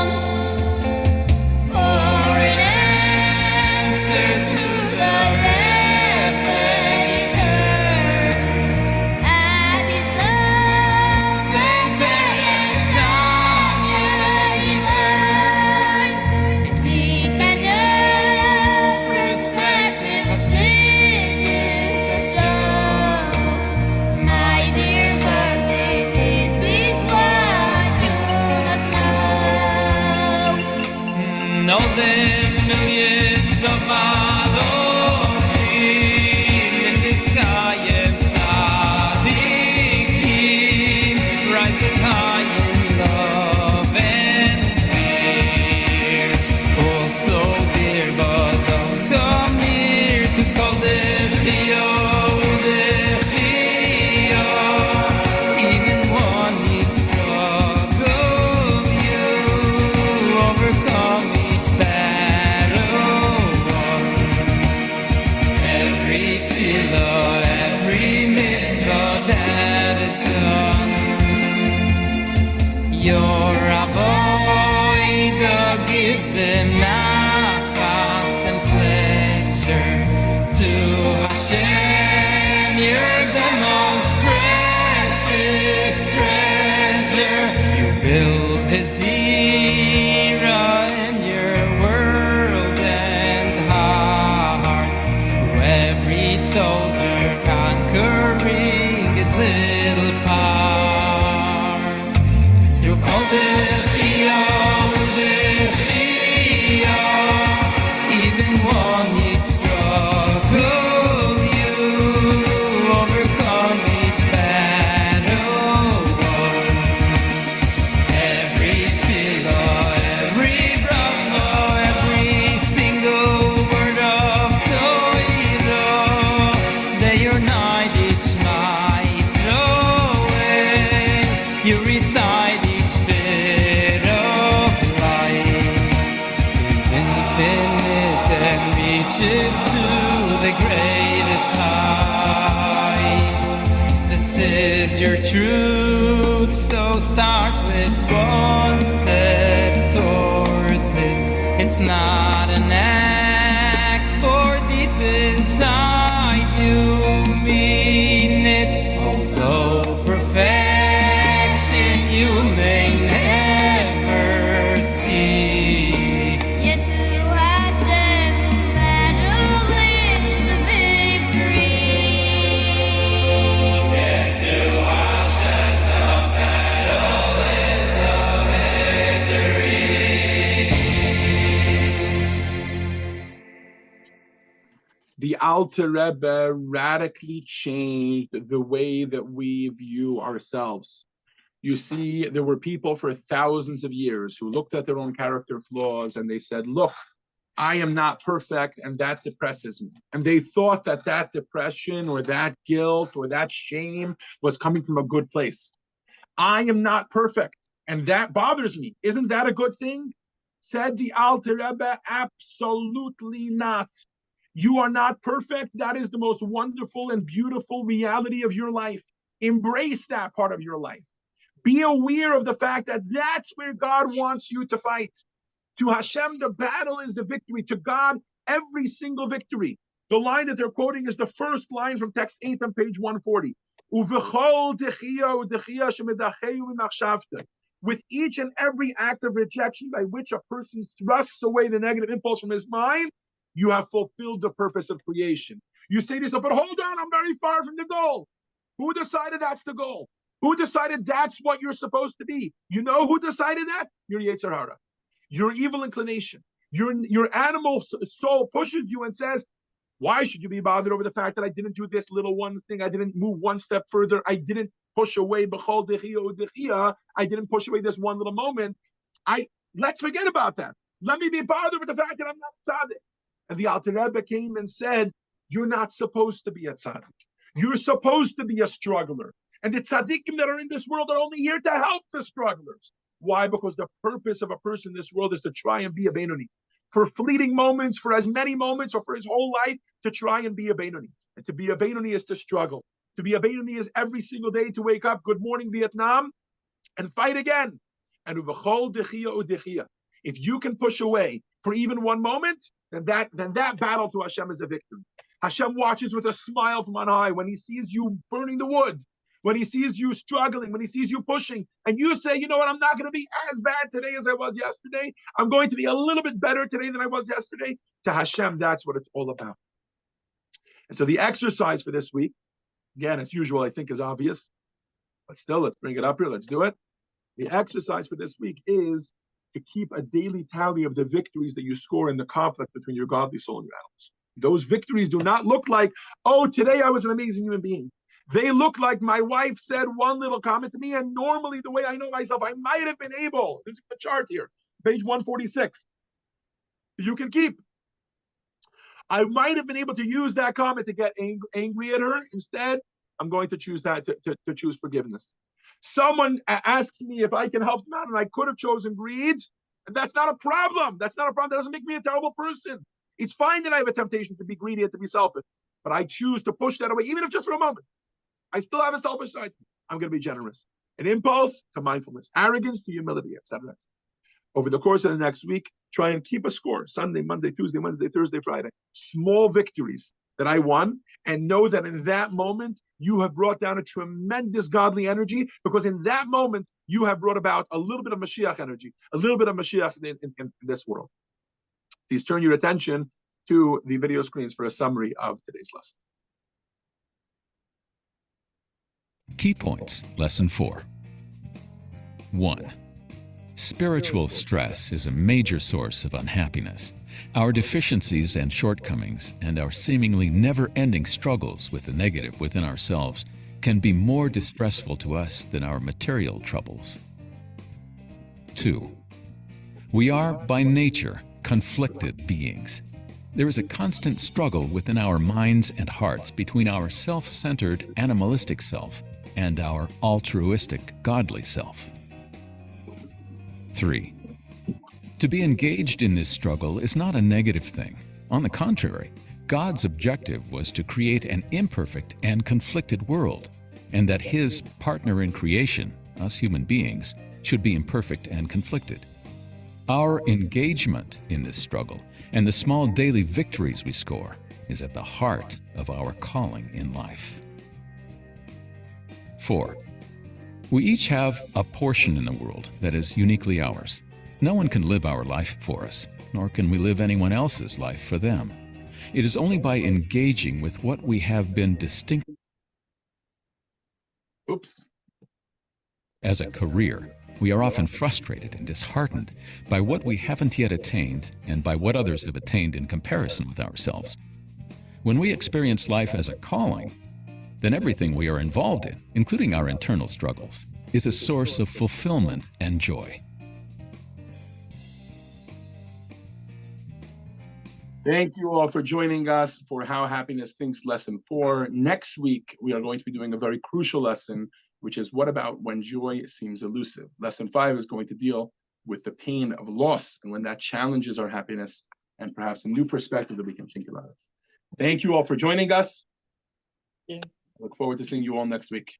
them millions of Elohim in the sky and tzaddikim rising high in love and fear. Also dear, but don't come near to call the Theo. Even one needs struggle, you overcome each battle won. Every tefillah, every mitzvah that is done, your avodah gives him nachas and pleasure. To Hashem, you're the most precious treasure. You build his dira in your world and heart. Through every soldier conquering his little part. Through all the even one needs struggle, you overcome each battle won. Every tefillah, every bracha, every single word of Torah, day or night, each ma'aseh, you recite each bit of life is infinite and reaches to the greatest height. This is your truth, so start with one step towards it. It's not an act, for deep inside you mean it. Although perfection you may never see, Yet to Hashem, battle is the victory. The Alter Rebbe radically changed the way that we view ourselves. You see, there were people for thousands of years who looked at their own character flaws and they said, look, I am not perfect and that depresses me. And they thought that that depression or that guilt or that shame was coming from a good place. I am not perfect and that bothers me. Isn't that a good thing? Said the Alter Rebbe, absolutely not. You are not perfect. That is the most wonderful and beautiful reality of your life. Embrace that part of your life. Be aware of the fact that that's where God wants you to fight. To Hashem, the battle is the victory. To God, every single victory. The line that they're quoting is the first line from text 8 on page 140. With each and every act of rejection by which a person thrusts away the negative impulse from his mind, you have fulfilled the purpose of creation. You say to yourself, but hold on, I'm very far from the goal. Who decided that's the goal? Who decided that's what you're supposed to be? You know who decided that? Your Yetzer Hara. Your evil inclination. Your animal soul pushes you and says, why should you be bothered over the fact that I didn't do this little one thing? I didn't move one step further. I didn't push away b'chol dechia udechia. I didn't push away this one little moment. Let's forget about that. Let me be bothered with the fact that I'm not tzaddik. And the Alter Rebbe came and said, you're not supposed to be a tzaddik. You're supposed to be a struggler. And the tzaddikim that are in this world are only here to help the strugglers. Why? Because the purpose of a person in this world is to try and be a Beinoni. For fleeting moments, for as many moments, or for his whole life, to try and be a Beinoni. And to be a Beinoni is to struggle. To be a Beinoni is every single day to wake up, good morning Vietnam, and fight again. And uvechol dechia udechia. If you can push away for even one moment, then that battle to Hashem is a victory. Hashem watches with a smile from on high when he sees you burning the wood, when he sees you struggling, when he sees you pushing, and you say, you know what, I'm not going to be as bad today as I was yesterday. I'm going to be a little bit better today than I was yesterday. To Hashem, that's what it's all about. And so the exercise for this week, again, as usual, I think is obvious, but still, let's bring it up here. Let's do it. The exercise for this week is to keep a daily tally of the victories that you score in the conflict between your godly soul and your animals. Those victories do not look like, oh, today I was an amazing human being. They look like my wife said one little comment to me, and normally the way I know myself, I might have been able, this is the chart here, page 146. You can keep. I might have been able to use that comment to get angry at her. Instead, I'm going to choose that to choose forgiveness. Someone asks me if I can help them out, and I could have chosen greed. And that's not a problem. That's not a problem. That doesn't make me a terrible person. It's fine that I have a temptation to be greedy and to be selfish, but I choose to push that away, even if just for a moment. I still have a selfish side. I'm going to be generous. An impulse to mindfulness, arrogance to humility, etc. Over the course of the next week, try and keep a score. Sunday, Monday, Tuesday, Wednesday, Thursday, Friday. Small victories that I won, and know that in that moment, you have brought down a tremendous godly energy, because in that moment, you have brought about a little bit of Mashiach energy, a little bit of Mashiach in this world. Please turn your attention to the video screens for a summary of today's lesson. Key points, Lesson 4. 1. Spiritual stress is a major source of unhappiness. Our deficiencies and shortcomings, and our seemingly never-ending struggles with the negative within ourselves, can be more distressful to us than our material troubles. 2. We are, by nature, conflicted beings. There is a constant struggle within our minds and hearts between our self-centered, animalistic self and our altruistic, godly self. 3. To be engaged in this struggle is not a negative thing. On the contrary, God's objective was to create an imperfect and conflicted world, and that His partner in creation, us human beings, should be imperfect and conflicted. Our engagement in this struggle and the small daily victories we score is at the heart of our calling in life. 4. We each have a portion in the world that is uniquely ours. No one can live our life for us, nor can we live anyone else's life for them. It is only by engaging with what we have been distinct as a career. We are often frustrated and disheartened by what we haven't yet attained and by what others have attained in comparison with ourselves. When we experience life as a calling, then everything we are involved in, including our internal struggles, is a source of fulfillment and joy. Thank you all for joining us for How Happiness Thinks Lesson 4. Next week, we are going to be doing a very crucial lesson, which is what about when joy seems elusive? Lesson 5 is going to deal with the pain of loss and when that challenges our happiness and perhaps a new perspective that we can think about it. Thank you all for joining us. Yeah. I look forward to seeing you all next week.